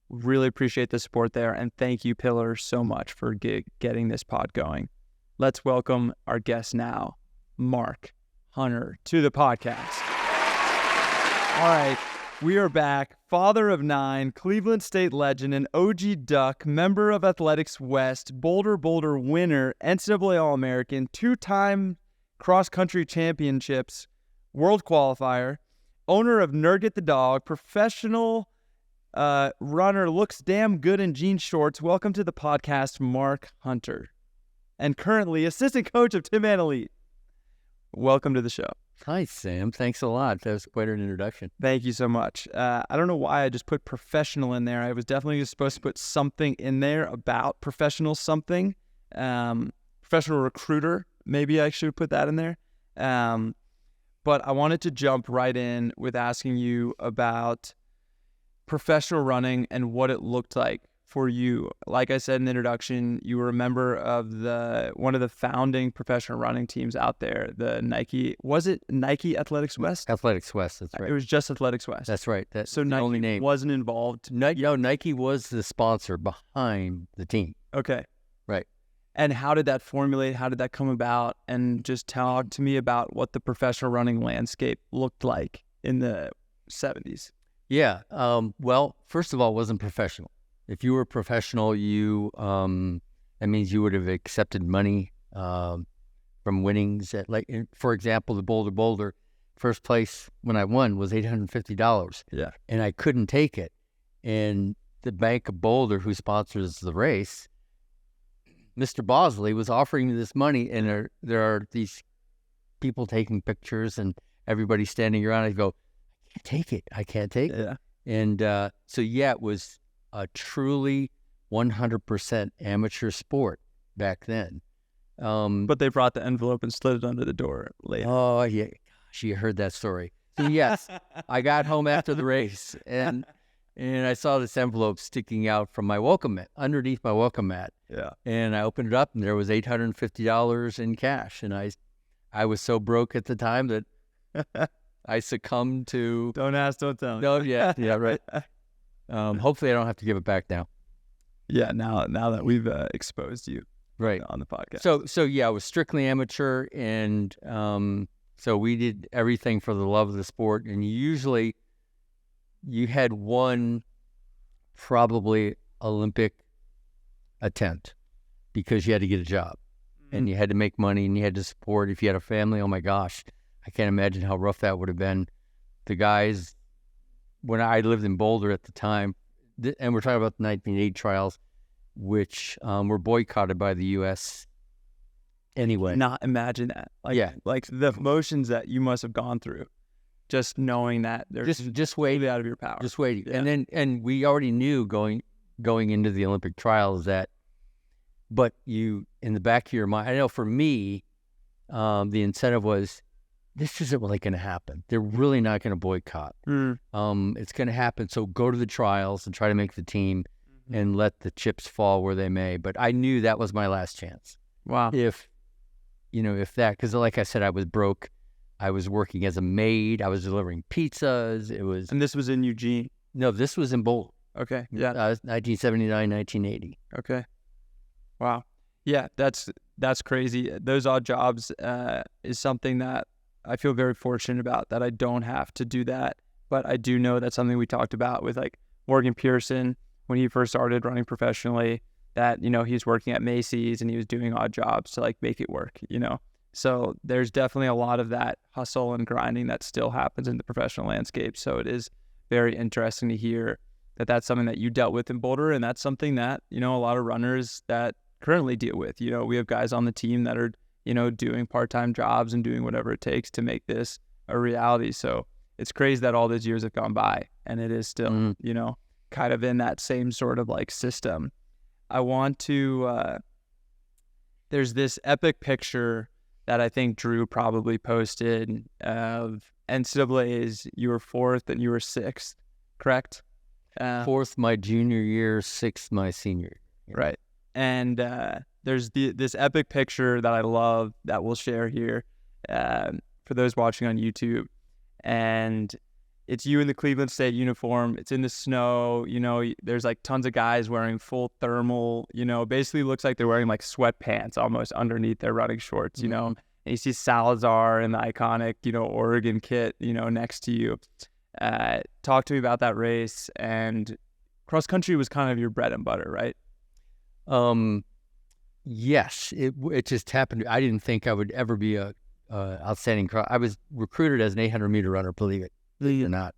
Really appreciate the support there. And thank you, Pillar, so much for getting this pod going. Let's welcome our guest now, Marc Hunter, to the podcast. All right. We are back. Father of 9, Cleveland State legend, an OG Duck, member of Athletics West, Boulder winner, NCAA All-American, 2-time cross-country championships, world qualifier, owner of Nurgit the Dog, professional runner looks damn good in jean shorts. Welcome to the podcast, Marc Hunter, and currently assistant coach of Tinman Elite. Welcome to the show. Hi, Sam. Thanks a lot. That was quite an introduction. Thank you so much. I don't know why I just put professional in there. I was definitely supposed to put something in there about professional something. Professional recruiter. Maybe I should put that in there. But I wanted to jump right in with asking you about professional running and what it looked like for you. Like I said in the introduction, you were a member of one of the founding professional running teams out there, the Nike. Was it Nike Athletics West? Athletics West, that's right. It was just Athletics West. That's right. That's so the Nike only name. Wasn't involved. Nike was the sponsor behind the team. Okay. Right. And how did that formulate? How did that come about? And just talk to me about what the professional running landscape looked like in the 70s. Yeah. Well, first of all, it wasn't professional. If you were professional, that means you would have accepted money from winnings at, like, for example, the Boulder. First place when I won was $850. Yeah. And I couldn't take it. And the Bank of Boulder, who sponsors the race, Mr. Bosley was offering me this money, and there are these people taking pictures and everybody standing around. I go, I can't take it. Yeah. And it was a truly 100% amateur sport back then. But they brought the envelope and slid it under the door later. Oh, yeah. Gosh, you heard that story. So, yes, I got home after the race, and I saw this envelope sticking out from my welcome mat, underneath my welcome mat. Yeah. And I opened it up, and there was $850 in cash. And I was so broke at the time that I succumbed to... Don't ask, don't tell. No, yeah, right. Hopefully I don't have to give it back now. Yeah, now that we've exposed you right on the podcast. So yeah, I was strictly amateur, and so we did everything for the love of the sport. And usually you had one probably Olympic attempt because you had to get a job and you had to make money and you had to support. If you had a family, oh my gosh, I can't imagine how rough that would have been. The guys, when I lived in Boulder at the time, and we're talking about the 1980 trials, which were boycotted by the U.S. anyway. Not imagine that. Like the emotions that you must have gone through, just knowing that they're just wait out of your power. Just waiting, Yeah. and we already knew going into the Olympic trials that, but you in the back of your mind, I know for me, the incentive was, this isn't really going to happen. They're really not going to boycott. It's going to happen. So go to the trials and try to make the team and let the chips fall where they may. But I knew that was my last chance. Wow. If that, because like I said, I was broke. I was working as a maid. I was delivering pizzas. And this was in Eugene. No, this was in Boulder. Okay. Yeah. 1979, 1980. Okay. Wow. Yeah, that's crazy. Those odd jobs is something that I feel very fortunate about, that I don't have to do that. But I do know that's something we talked about with like Morgan Pearson when he first started running professionally, that, he's working at Macy's and he was doing odd jobs to like make it work, So there's definitely a lot of that hustle and grinding that still happens in the professional landscape. So it is very interesting to hear that that's something that you dealt with in Boulder. And that's something that, a lot of runners that currently deal with. We have guys on the team that are doing part-time jobs and doing whatever it takes to make this a reality. So it's crazy that all those years have gone by and it is still, kind of in that same sort of like system. I want to, there's this epic picture that I think Drew probably posted of NCAA's, you were 4th and you were 6th, correct? 4th my junior year, 6th my senior year. Right. And there's this epic picture that I love that we'll share here for those watching on YouTube. And it's you in the Cleveland State uniform. It's in the snow. There's like tons of guys wearing full thermal, basically looks like they're wearing like sweatpants almost underneath their running shorts, And you see Salazar in the iconic, Oregon kit, next to you. Talk to me about that race. And cross country was kind of your bread and butter, right? Yes, it just happened. I didn't think I would ever be a outstanding cross. I was recruited as an 800-meter runner, believe it or not.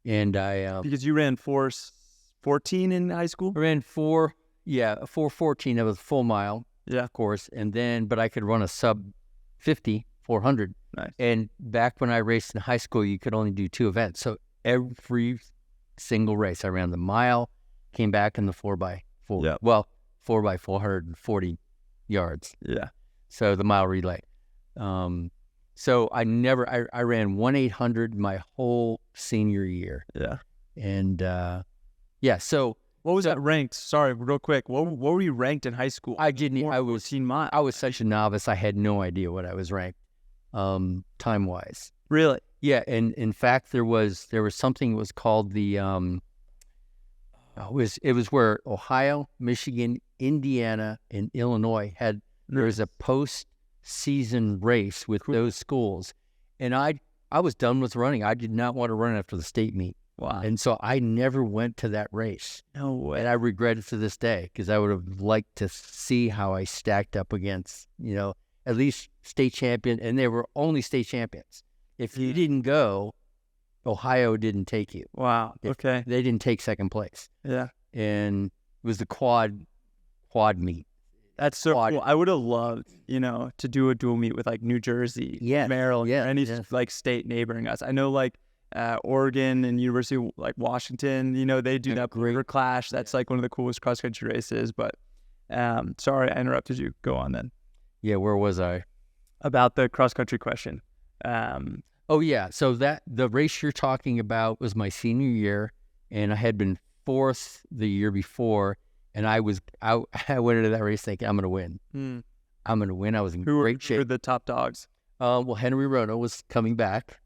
And I because you ran 14 in high school? I ran 4:14. That was a full mile, Yeah. of course. And then, but I could run a sub 50, 400. Nice. And back when I raced in high school, you could only do 2 events. So every single race, I ran the mile, came back in the 4x4. Yeah. Well, 4x440 yards. Yeah. So the mile relay. So I ran 1/800 my whole senior year. Yeah. And so What was that ranked? Sorry, real quick. What were you ranked in high school? I didn't, I was 14 miles. I was such a novice, I had no idea what I was ranked, time-wise. Really? Yeah, and in fact, there was something that was called the, it was where Ohio, Michigan, Indiana, and Illinois there was a post-season race with those schools. And I was done with running. I did not want to run after the state meet. Wow. And so I never went to that race. No way. And I regret it to this day because I would have liked to see how I stacked up against, at least state champion. And they were only state champions. If you didn't go, Ohio didn't take you. Wow. Okay. They didn't take second place. Yeah. And it was the quad meet. That's so cool. I would have loved, to do a dual meet with like New Jersey, Maryland, or any like state neighboring us. I know like Oregon and University of like Washington, they do that River Clash. That's like one of the coolest cross country races. But sorry, I interrupted you. Go on then. Yeah, where was I? About the cross country question. Oh yeah, so the race you're talking about was my senior year, and I had been 4th the year before, and I went into that race thinking I'm going to win. I'm going to win. I was in great shape. Who were the top dogs? Well, Henry Rono was coming back,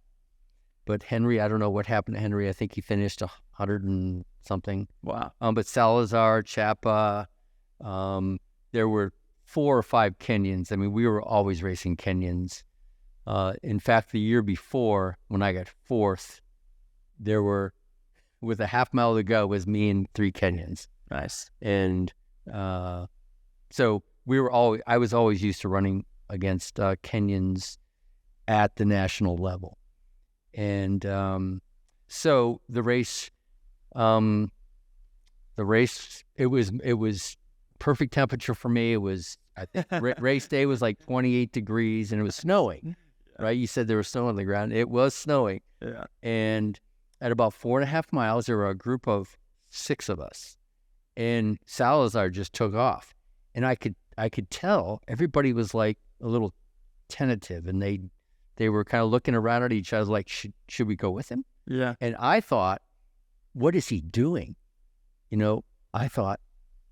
but Henry, I don't know what happened to Henry. I think he finished 100 and something. Wow. But Salazar, Chapa, there were 4 or 5 Kenyans. I mean, we were always racing Kenyans. In fact, the year before, when I got 4th, there were, with a half mile to go, was me and 3 Kenyans. Nice. And so I was always used to running against Kenyans at the national level. And so the race, it was perfect temperature for me. It was, I think, race day was like 28 degrees, and it was snowing. Right? You said there was snow on the ground. It was snowing. Yeah. And at about 4.5 miles, there were a group of 6 of us, and Salazar just took off. And I could tell everybody was like a little tentative, and they were kind of looking around at each other like, should we go with him? Yeah. And I thought, what is he doing? I thought,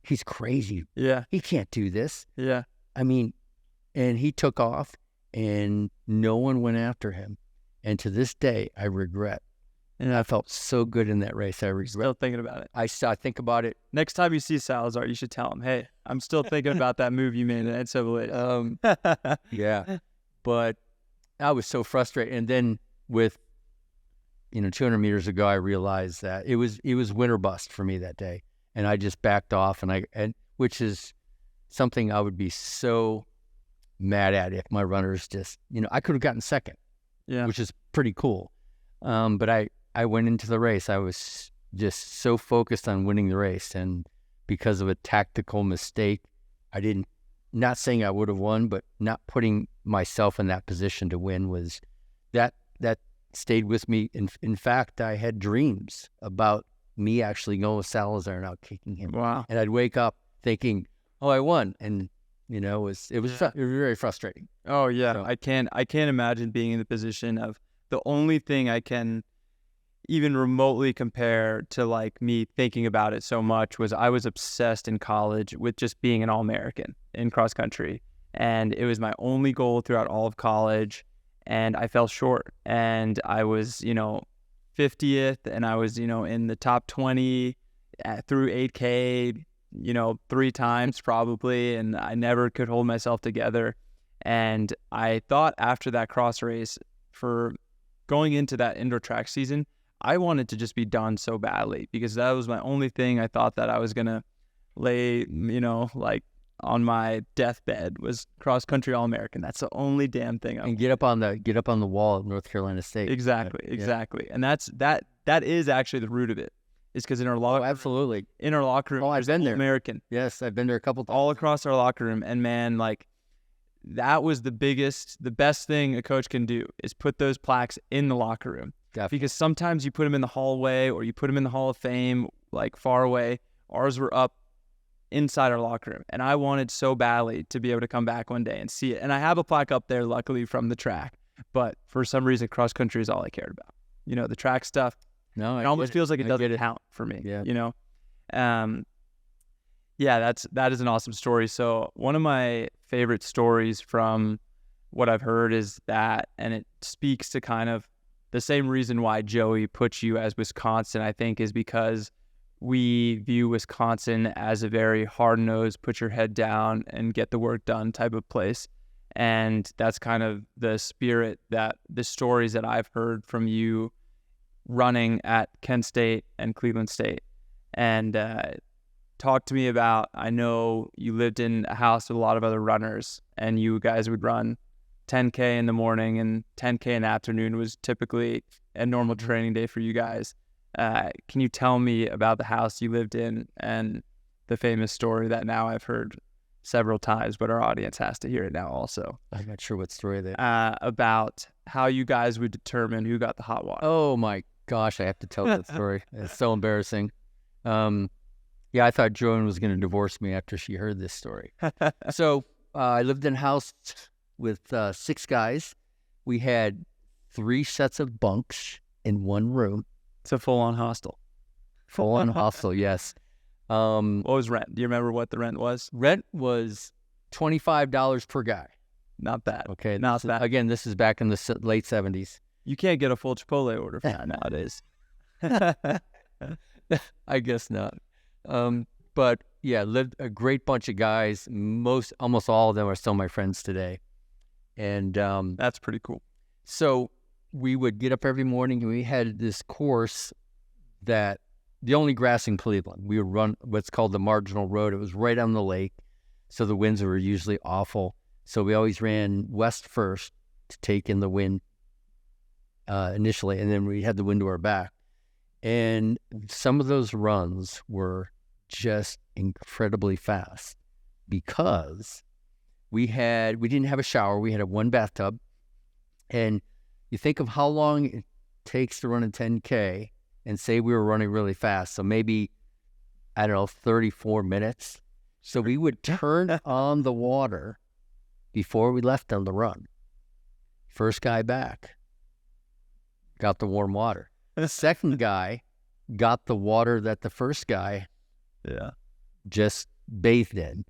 he's crazy. Yeah. He can't do this. Yeah. I mean, and he took off, and no one went after him. And to this day, I regret. And I felt so good in that race. I regret. Still thinking about it. I think about it. Next time you see Salazar, you should tell him, hey, I'm still thinking about that move you made at NCAA. Yeah. But I was so frustrated. And then with, 200 meters ago, I realized that it was winter bust for me that day. And I just backed off, and which is something I would be so mad at if my runners just, I could have gotten second, which is pretty cool. But I went into the race. I was just so focused on winning the race, and because of a tactical mistake, not saying I would have won, but not putting myself in that position to win was that stayed with me. In fact, I had dreams about me actually going with Salazar and out kicking him. Wow. And I'd wake up thinking, oh, I won. And, it was very frustrating. Oh yeah. So, I can't imagine being in the position of the only thing I can even remotely compare to like me thinking about it so much was I was obsessed in college with just being an All-American in cross country. And it was my only goal throughout all of college. And I fell short, and I was, 50th, and I was, in the top 20 through 8K, 3 times probably, and I never could hold myself together. And I thought after that cross race, for going into that indoor track season, I wanted to just be done so badly, because that was my only thing I thought that I was going to lay, like on my deathbed, was cross country All-American. That's the only damn thing. And get up on the wall at North Carolina State. Exactly. And that is actually the root of it. is because in our Oh, absolutely. locker room, Oh, I've there's been All there. American Yes, I've been there a couple times. all across our locker room, and man, like that was the best thing a coach can do is put those plaques in the locker room. Definitely. Because sometimes you put them in the hallway or you put them in the Hall of Fame, like far away. Ours were up inside our locker room, and I wanted so badly to be able to come back one day and see it. And I have a plaque up there, luckily, from the track, but for some reason, cross country is all I cared about. You know, the track stuff. No, It almost feels like it doesn't count for me. Yeah. You know, yeah, that is an awesome story. So one of my favorite stories from what I've heard is that, and it speaks to kind of the same reason why Joey puts you as Wisconsin, I think, is because we view Wisconsin as a very hard-nosed, put your head down and get the work done type of place. And that's kind of the spirit that the stories that I've heard from you running at Kent State and Cleveland State. And talk to me about, I know you lived in a house with a lot of other runners, and you guys would run 10K in the morning, and 10K in the afternoon was typically a normal training day for you guys. Can you tell me about the house you lived in and the famous story that now I've heard several times, but our audience has to hear it now also? I'm not sure what story they. About how you guys would determine who got the hot water. Oh my gosh, I have to tell that story. It's so embarrassing. Yeah, I thought Joan was going to divorce me after she heard this story. So I lived in a house with 6 guys. We had 3 sets of bunks in one room. It's a full-on hostel. Full-on hostel, yes. What was rent? Do you remember what the rent was? Rent was $25 per guy. Not bad. Okay, Not bad. Again, this is back in the late 70s. You can't get a full Chipotle order for that nowadays. I guess not. But yeah, lived a great bunch of guys. Almost all of them are still my friends today. And That's pretty cool. so we would get up every morning, and we had this course that the only grass in Cleveland. We would run what's called the Marginal Road. It was right on the lake, so the winds were usually awful. So we always ran west first to take in the wind initially, and then we had the wind to our back. And some of those runs were just incredibly fast because we didn't have a shower. We had one bathtub, and you think of how long it takes to run a 10K, and say we were running really fast. So maybe, I don't know, 34 minutes. So we would turn on the water before we left on the run. First guy back got the warm water. The second guy got the water that the first guy just bathed in.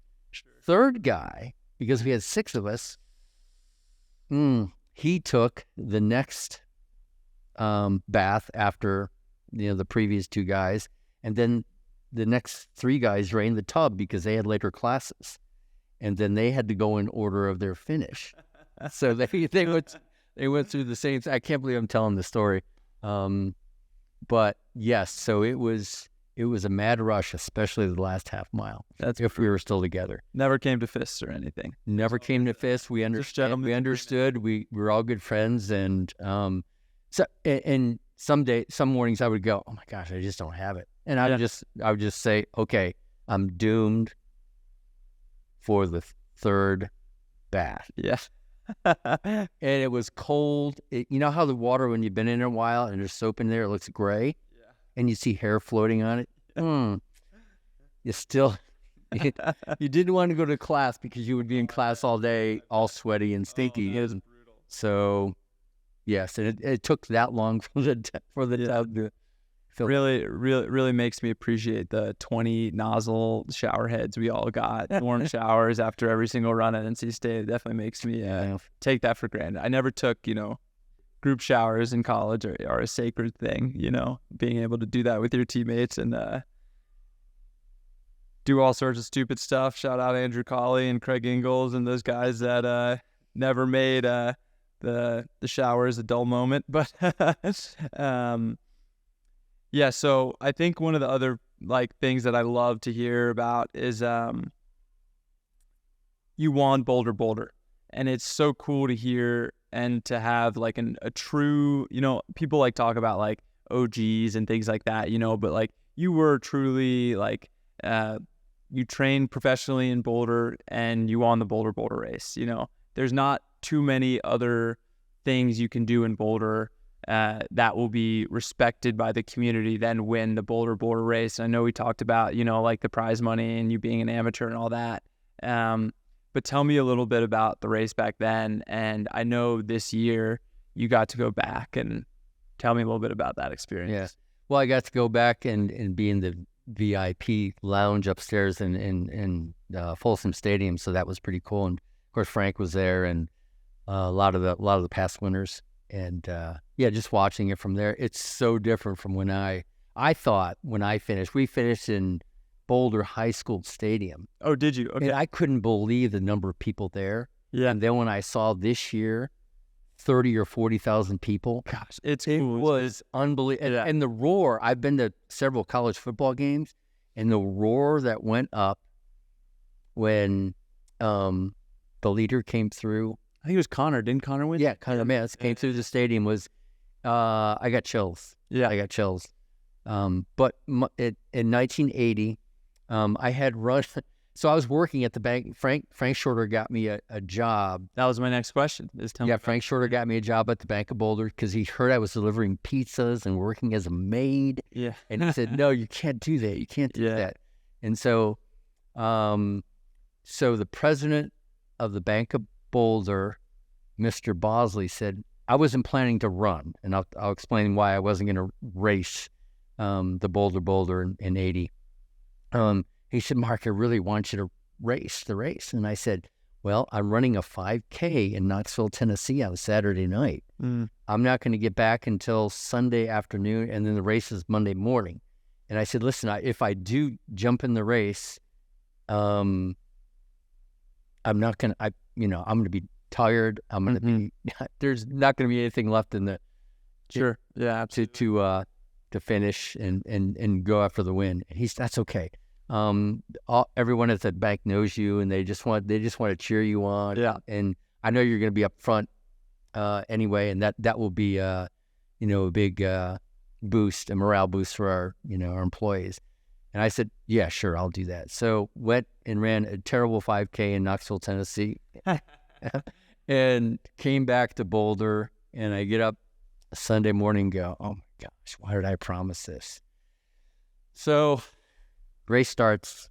Third guy, because we had 6 of us, he took the next bath after the previous 2 guys, and then the next 3 guys ran the tub because they had later classes, and then they had to go in order of their finish. So they went through the same. I can't believe I'm telling the story. But yes, so it was a mad rush, especially the last half mile. That's if we were still together. Never came to fists or anything. Never came to fists. We understood. We understood. We were all good friends, and some mornings I would go, oh my gosh, I just don't have it, and I would just say, okay, I'm doomed for the 3rd bath. Yeah. And it was cold. You know how the water, when you've been in it a while and there's soap in there, it looks gray, and you see hair floating on it. You still, you didn't want to go to class because you would be in class all day, all sweaty and stinky. It was brutal. So, yes, and it took that long for the tub to fill. Really makes me appreciate the 20 nozzle shower heads we all got. Warm showers after every single run at NC State. It definitely makes me take that for granted. I never took, group showers in college are a sacred thing, being able to do that with your teammates and do all sorts of stupid stuff. Shout out Andrew Colley and Craig Ingalls and those guys that never made the showers a dull moment. But yeah, so I think one of the other things that I love to hear about is you won Boulder, and it's so cool to hear and to have a true, people talk about OGs and things like that, but you were truly like, you trained professionally in Boulder and you won the Boulder race. You know, there's not too many other things you can do in Boulder that will be respected by the community than win the Boulder race. I know we talked about, you know, like the prize money and you being an amateur and all that. But tell me a little bit about the race back then. And I know this year you got to go back, and tell me a little bit about that experience. Yeah. Well, I got to go back and be in the VIP lounge upstairs in Folsom Stadium, so that was pretty cool. And of course, Frank was there, and a lot of the past winners. And just watching it from there, it's so different from when I thought when I finished. We finished in Boulder High School Stadium. Oh, did you? Okay. And I couldn't believe the number of people there. Yeah. And then when I saw this year, 30 or 40,000 people. Gosh, it was unbelievable. Yeah. And the roar, I've been to several college football games, and the roar that went up when the leader came through. I think it was Connor. Didn't Connor win? Yeah, Connor Mance came through the stadium was, I got chills. Yeah. I got chills. But in 1980, I had run. So I was working at the bank. Frank Shorter got me a job. That was my next question. Frank Shorter got me a job at the Bank of Boulder because he heard I was delivering pizzas and working as a maid. Yeah. And he said, "No, you can't do that. You can't do that." And so, so the president of the Bank of Boulder, Mr. Bosley, said, I wasn't planning to run, and I'll explain why I wasn't going to race the Boulder in 80. He said, Mark, I really want you to race the race. And I said, well, I'm running a 5K in Knoxville, Tennessee on Saturday night. I'm not going to get back until Sunday afternoon, and then the race is Monday morning. And I said, listen, if I do jump in the race, I'm not going to, I'm going to be tired. I'm going to be, there's not going to be anything left in the, Sure. Yeah. to finish and go after the win. And that's okay. Everyone at the bank knows you, and they just want to cheer you on. Yeah. And I know you're going to be up front anyway, and that will be a big boost, a morale boost for our employees. And I said, yeah, sure, I'll do that. So went and ran a terrible 5K in Knoxville, Tennessee, and came back to Boulder. And I get up Sunday morning and go, oh my gosh, why did I promise this? So race starts,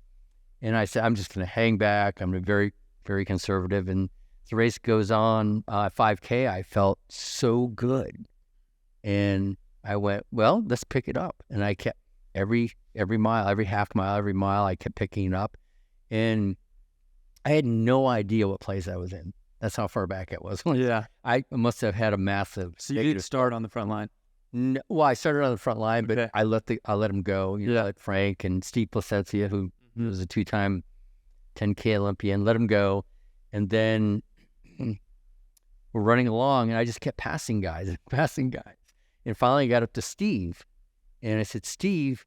and I said, I'm just going to hang back. I'm very, very conservative. And the race goes on. 5K, I felt so good. And I went, well, let's pick it up. And I kept every mile, every half mile, every mile, I kept picking it up. And I had no idea what place I was in. That's how far back it was. Yeah. I must have had a massive. So you didn't start on the front line? No, well, I started on the front line, but Okay. I let him go. Let Frank and Steve Placencia, who was a 2-time 10K Olympian, let him go. And then we're running along, and I just kept passing guys. And finally I got up to Steve, and I said, Steve,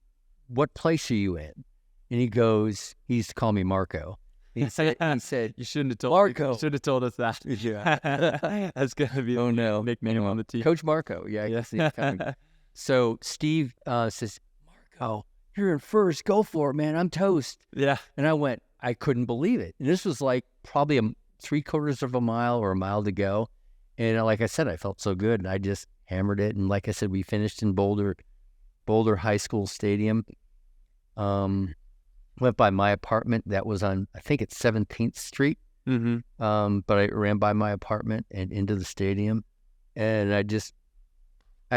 what place are you in? And he used to call me Marco. He said, you shouldn't have told Marco. You should have told us that. Yeah. That's gonna be the nickname on the team. Coach Marco. Yeah. He's coming. So Steve says, Marco, you're in first. Go for it, man. I'm toast. Yeah. And I couldn't believe it. And this was like probably 3/4 of a mile or a mile to go. And like I said, I felt so good. And I just hammered it. And like I said, we finished in Boulder High School Stadium. Went by my apartment that was on, I think it's 17th Street. But I ran by my apartment and into the stadium. And I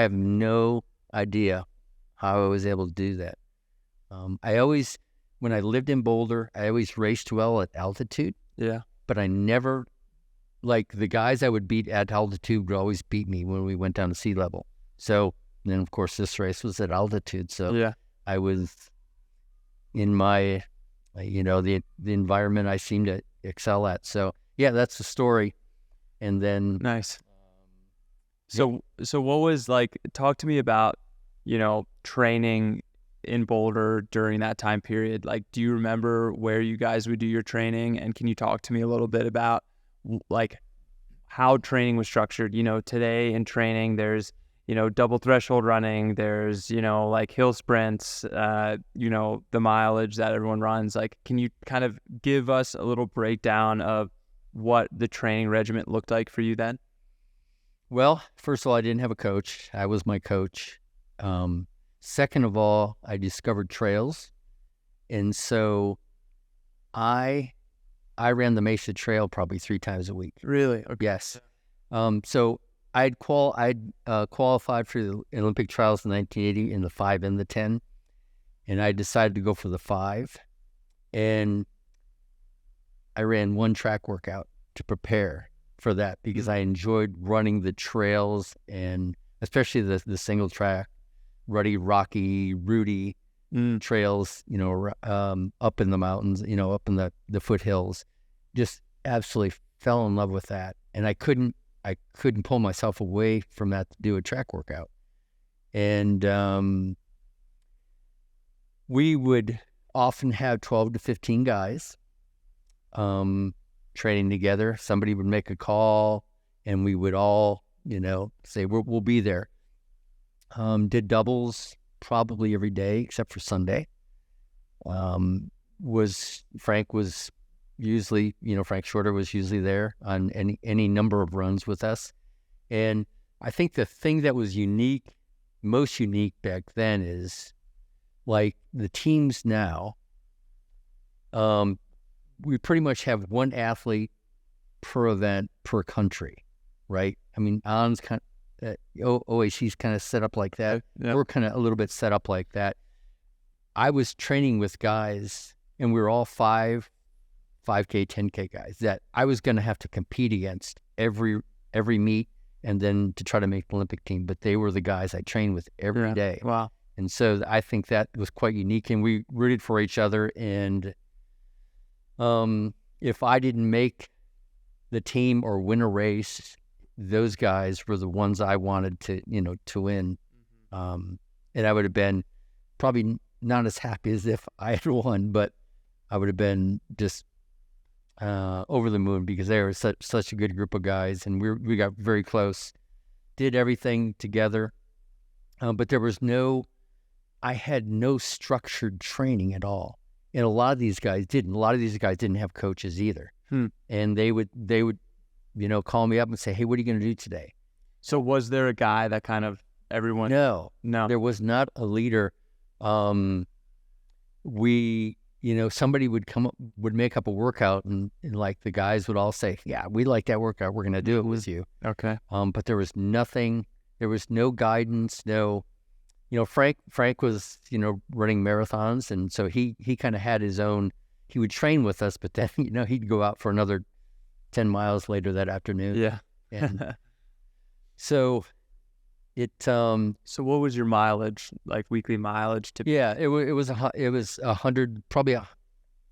have no idea how I was able to do that. When I lived in Boulder, I always raced well at altitude. Yeah. But I never, like the guys I would beat at altitude would always beat me when we went down to sea level. So then, of course, this race was at altitude. So yeah. I was in my, the environment I seem to excel at. So yeah, that's the story. And then nice. So what was like? Talk to me about training in Boulder during that time period. Like, do you remember where you guys would do your training? And can you talk to me a little bit about like how training was structured? Today in training, there's double threshold running. There's, like hill sprints, the mileage that everyone runs. Like, can you kind of give us a little breakdown of what the training regimen looked like for you then? Well, first of all, I didn't have a coach. I was my coach. Second of all, I discovered trails. And so I ran the Mesa Trail probably 3 times a week. Really? Okay. Yes. So I'd qualified for the Olympic trials in 1980 in the 5 and the 10, and I decided to go for the 5, and I ran one track workout to prepare for that because I enjoyed running the trails, and especially the single track, ruddy, rocky, rooty trails, up in the mountains, up in the foothills. Just absolutely fell in love with that, and I couldn't pull myself away from that to do a track workout. And we would often have 12 to 15 guys training together. Somebody would make a call, and we would all, say we'll be there. Did doubles probably every day except for Sunday. Frank was usually, Frank Shorter was usually there on any number of runs with us. And I think the thing that was most unique back then is, like, the teams now, we pretty much have one athlete per event per country, right? I mean, ON's kind of, OAC's kind of set up like that. Yeah. We're kind of a little bit set up like that. I was training with guys, and we were all 5K, 10K guys that I was going to have to compete against every meet, and then to try to make the Olympic team. But they were the guys I trained with every day. Wow. And so I think that was quite unique, and we rooted for each other. And if I didn't make the team or win a race, those guys were the ones I wanted to win. And I would have been probably not as happy as if I had won, but I would have been just over the moon because they were such a good group of guys, and we got very close, did everything together. But I had no structured training at all. And a lot of these guys didn't. A lot of these guys didn't have coaches either. And they would call me up and say, "Hey, what are you going to do today?" So was there a guy that kind of everyone? No, No. there was not a leader. Somebody would make up a workout, and like the guys would all say, "Yeah, we like that workout. We're going to do it with you." Okay. But there was nothing. There was no guidance. No, Frank was running marathons, and so he kind of had his own. He would train with us, but then he'd go out for another 10 miles later that afternoon. Yeah. And so it. So what was your mileage, like weekly mileage? Yeah, it was 100, probably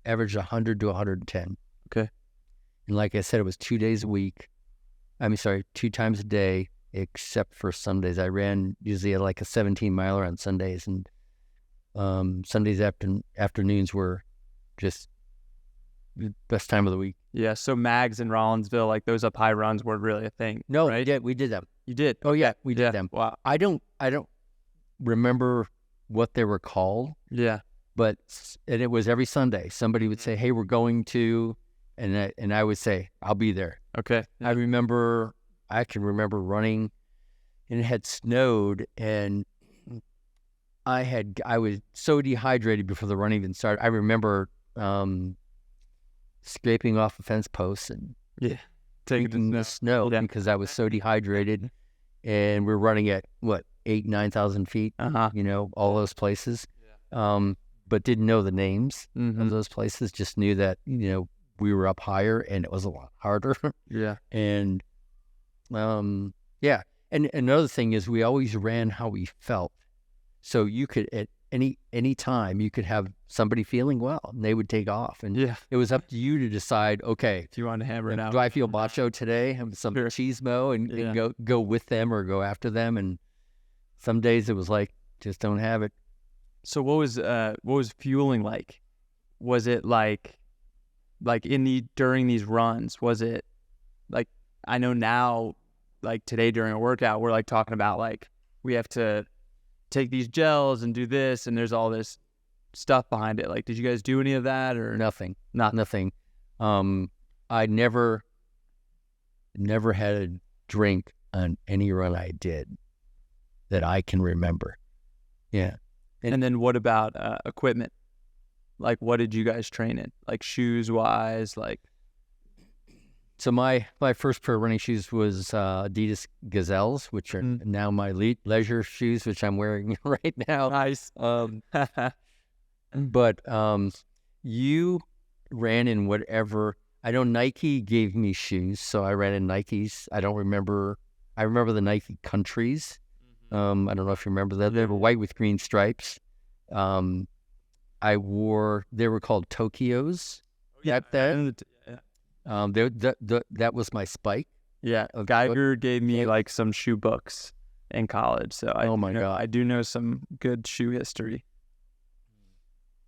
average 100 to 110. Okay. And like I said, it was 2 days a week. 2 times a day, except for Sundays. I ran usually like a 17 miler on Sundays, and Sundays afternoons were just the best time of the week. Yeah. So Mags in Rollinsville, like those up high runs weren't really a thing. No, right? we did them. You did. Oh yeah, we did them. Wow. I don't remember what they were called. Yeah. And it was every Sunday. Somebody would say, "Hey, we're going to," and I would say, "I'll be there." Okay. I can remember running, and it had snowed, and I was so dehydrated before the run even started. I remember scraping off a fence post and taking the snow because I was so dehydrated. And we're running at 8,000-9,000 feet, all those places. But didn't know the names of those places. Just knew that we were up higher, and it was a lot harder. Yeah. And And another thing is we always ran how we felt. So you could at any time you could have somebody feeling well, and they would take off, and it was up to you to decide. Okay, if you want to hammer it out, do I feel macho today? Have some cheesemo and go with them or go after them. And some days it was like, just don't have it. So what was fueling like? Was it like during these runs? Was it like, I know now, like today during a workout, we're like talking about like we have to take these gels and do this, and there's all this stuff behind it. Like, did you guys do any of that or Nothing. Nothing. I never had a drink on any run I did that I can remember. Yeah. And then what about equipment? Like, what did you guys train in? Like, shoes wise, like. So my first pair of running shoes was Adidas Gazelles, which are now my leisure shoes, which I'm wearing right now. Nice. But you ran in whatever. I know Nike gave me shoes, so I ran in Nikes. I remember the Nike Countries. I don't know if you remember that. They were white with green stripes. They were called Tokyos. That was my spike. Yeah, Geiger gave me like some shoe books in college, so God, I do know some good shoe history.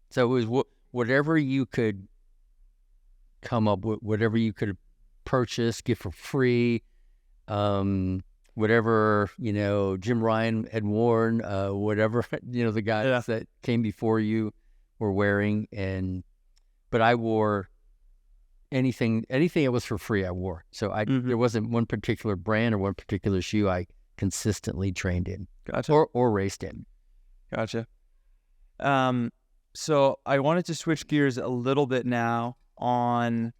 So it was whatever you could come up with, whatever you could purchase, get for free, whatever Jim Ryan had worn, whatever the guys that came before you were wearing, but I wore anything that was for free. I wore. So there wasn't one particular brand or one particular shoe I consistently trained in. Gotcha. Or raced in. Gotcha. So I wanted to switch gears a little bit now that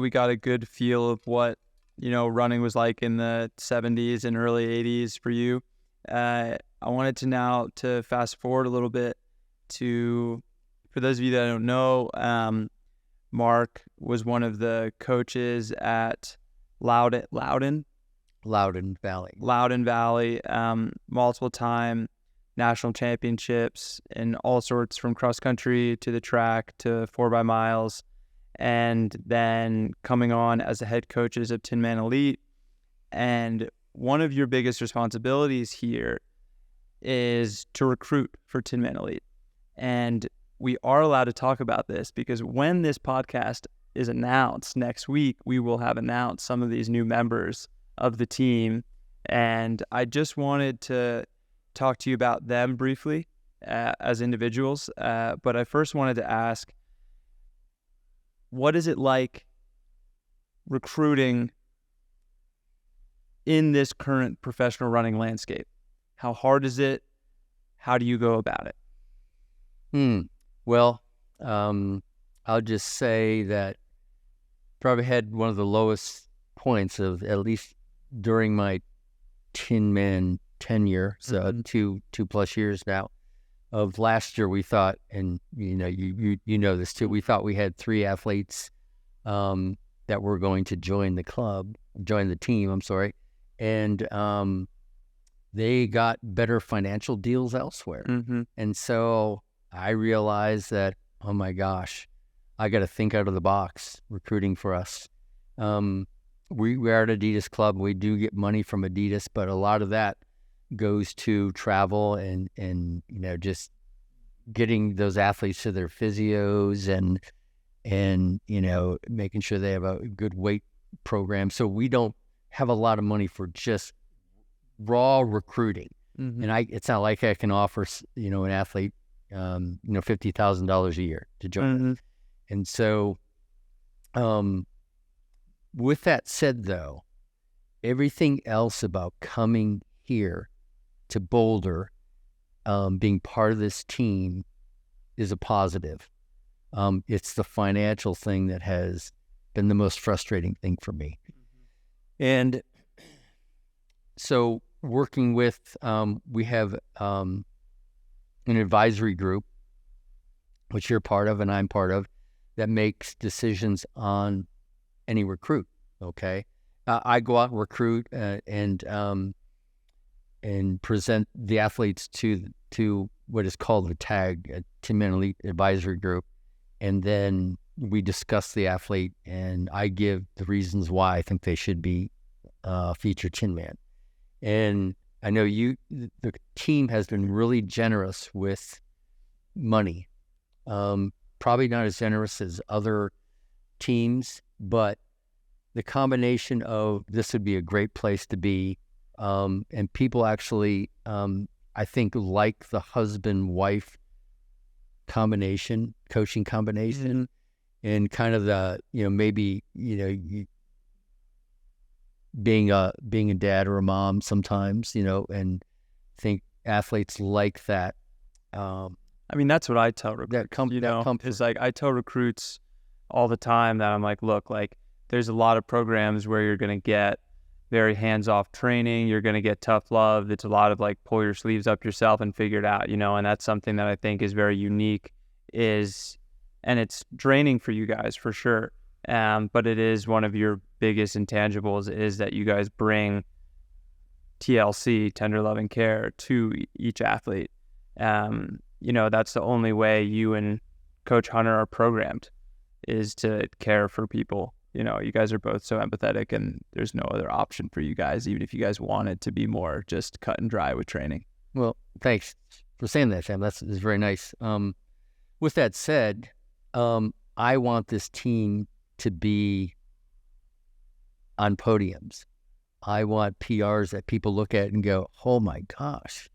we got a good feel of what, running was like in the 70s and early 80s for you. I wanted to now to fast forward a little bit to, for those of you that don't know, Marc was one of the coaches at Loudon Valley, multiple time national championships in all sorts, from cross country to the track to 4x miles, and then coming on as the head coaches of Tinman Elite. And one of your biggest responsibilities here is to recruit for Tinman Elite. And we are allowed to talk about this because when this podcast is announced next week, we will have announced some of these new members of the team. And I just wanted to talk to you about them briefly as individuals. But I first wanted to ask, what is it like recruiting in this current professional running landscape? How hard is it? How do you go about it? Well, I'll just say that probably had one of the lowest points of, at least during my Tinman tenure, so 2+ years now. Of last year, we thought, and you know this too, we thought we had 3 athletes that were going to join the team, and they got better financial deals elsewhere. And so I realized that, oh my gosh, I got to think out of the box recruiting for us. We are at Adidas Club. We do get money from Adidas, but a lot of that goes to travel and just getting those athletes to their physios and making sure they have a good weight program. So we don't have a lot of money for just raw recruiting. And it's not like I can offer an athlete $50,000 a year to join us. And so with that said, though, everything else about coming here to Boulder, being part of this team, is a positive. It's the financial thing that has been the most frustrating thing for me. And so working with, we have an advisory group, which you're part of and I'm part of, that makes decisions on any recruit. Okay, I go out and recruit and present the athletes to what is called the TAG, Tinman Elite Advisory Group, and then we discuss the athlete, and I give the reasons why I think they should be featured Tinman. And I know the team has been really generous with money. Probably not as generous as other teams, but the combination of this would be a great place to be, And people actually, I think, like the husband-wife combination, coaching combination, and kind of the, maybe, being a dad or a mom sometimes, and think athletes like that. I mean, that's what I tell recruits, is like, I tell recruits all the time that I'm like, look, like, there's a lot of programs where you're going to get very hands-off training. You're going to get tough love. It's a lot of like, pull your sleeves up yourself and figure it out, and that's something that I think is very unique and it's draining for you guys for sure. But it is one of your biggest intangibles is that you guys bring TLC, tender love and care, to each athlete. That's the only way you and Coach Hunter are programmed, is to care for people. You guys are both so empathetic, and there's no other option for you guys, even if you guys wanted to be more just cut and dry with training. Well, thanks for saying that, Sam. That's very nice. With that said, I want this team to be on podiums. I want PRs that people look at and go, oh my gosh.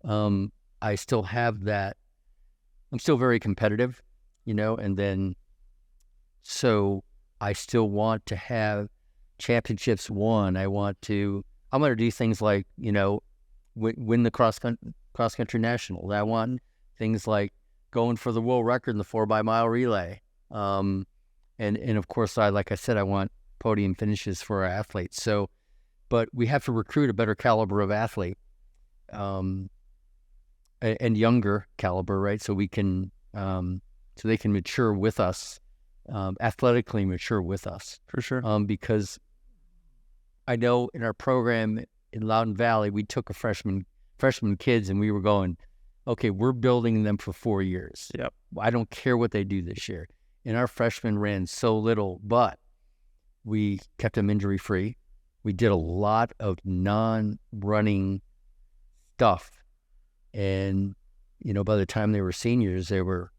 I still have that. I'm still very competitive, and then so I still want to have championships won. I'm going to do things like, win the cross country national. I want things like going for the world record in the 4x-mile relay. And of course, like I said, I want podium finishes for our athletes. So, but we have to recruit a better caliber of athlete, and younger caliber, right? So we can, so they can mature with us, athletically mature with us. For sure. Because I know in our program in Loudoun Valley, we took a freshman kids and we were going, okay, we're building them for 4 years. Yep. I don't care what they do this year. And our freshmen ran so little, but we kept them injury free. We did a lot of non-running stuff. And, by the time they were seniors, they were,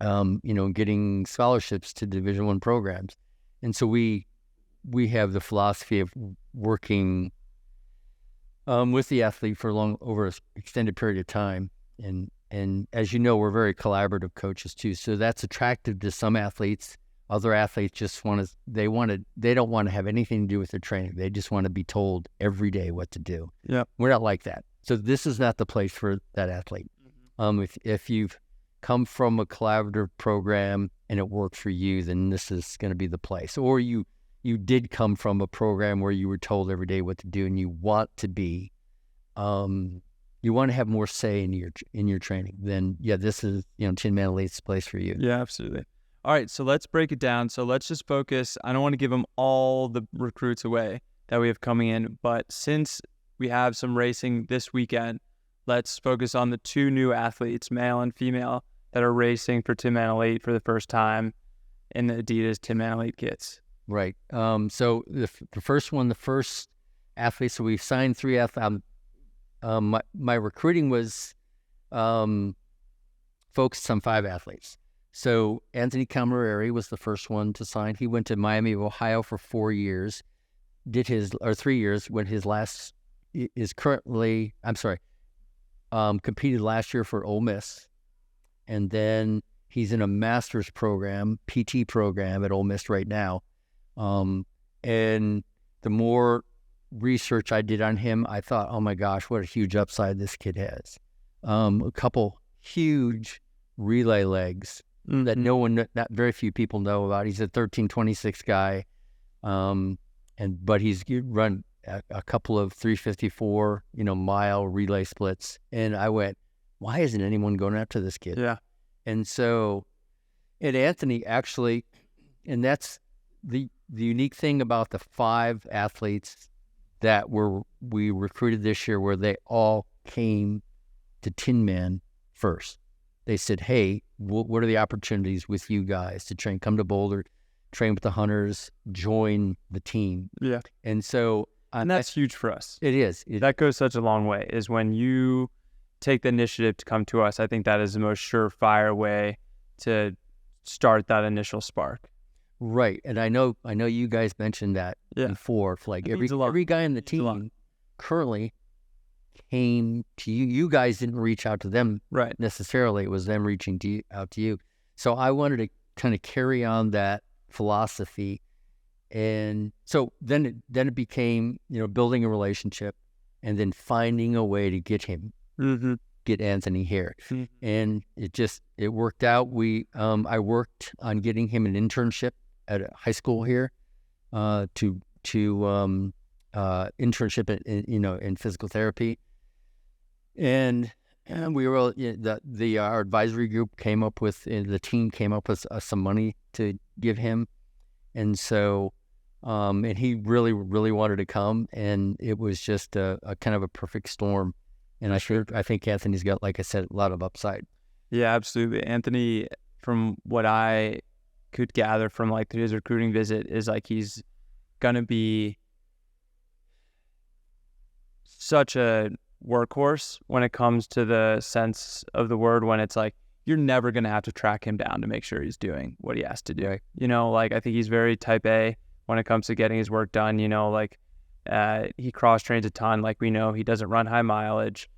getting scholarships to Division I programs. And so we have the philosophy of working with the athlete for over an extended period of time. And as you know, we're very collaborative coaches too. So that's attractive to some athletes. Other athletes just they don't want to have anything to do with their training. They just want to be told every day what to do. Yeah. We're not like that. So this is not the place for that athlete. If you've come from a collaborative program and it worked for you, then this is going to be the place. Or you did come from a program where you were told every day what to do, and you want to be, you want to have more say in your training. Then this is Tinman Elite's place for you. Yeah, absolutely. All right, so let's break it down. So let's just focus. I don't want to give them all the recruits away that we have coming in, but since we have some racing this weekend, let's focus on the 2 new athletes, male and female, that are racing for Tinman Elite for the first time in the Adidas Tinman Elite kits. Right. So the first athlete, so we signed 3 athletes. My recruiting was focused on 5 athletes. So Anthony Camerari was the first one to sign. He went to Miami of Ohio for 4 years, 3 years, when his last is currently, competed last year for Ole Miss. And then he's in a master's program, PT program at Ole Miss right now. And the more research I did on him, I thought, oh my gosh, what a huge upside this kid has. A couple huge relay legs that not very few people know about. He's a 1326 guy. But he's run a couple of 354, mile relay splits. And I went, why isn't anyone going after this kid? Yeah. And so, and Anthony actually, and that's the unique thing about the 5 athletes that we recruited this year, where they all came to Tinman first. They said, hey, what are the opportunities with you guys to train? Come to Boulder, train with the Hunters, join the team. Yeah. And so, and that's huge for us. It is. That goes such a long way, is when you take the initiative to come to us. I think that is the most surefire way to start that initial spark. Right. And I know you guys mentioned that before. Like every guy in the team currently came to you. You guys didn't reach out to them Right. necessarily. It was them reaching out to you. So I wanted to kind of carry on that philosophy. And so then it became, building a relationship and then finding a way to get Anthony here. Mm-hmm. And it worked out. I worked on getting him an internship at a high school here, to internship in physical therapy. And we were, our advisory group came up with, the team came up with some money to give him. And so, and he really, really wanted to come, and it was just a kind of a perfect storm. And I think Anthony's got, like I said, a lot of upside. Yeah, absolutely. Anthony, from what I could gather from like his recruiting visit, is like he's gonna be such a workhorse when it comes to the sense of the word, when it's like you're never gonna have to track him down to make sure he's doing what he has to do. Right. Like I think he's very type A when it comes to getting his work done. He cross trains a ton. Like we know he doesn't run high mileage,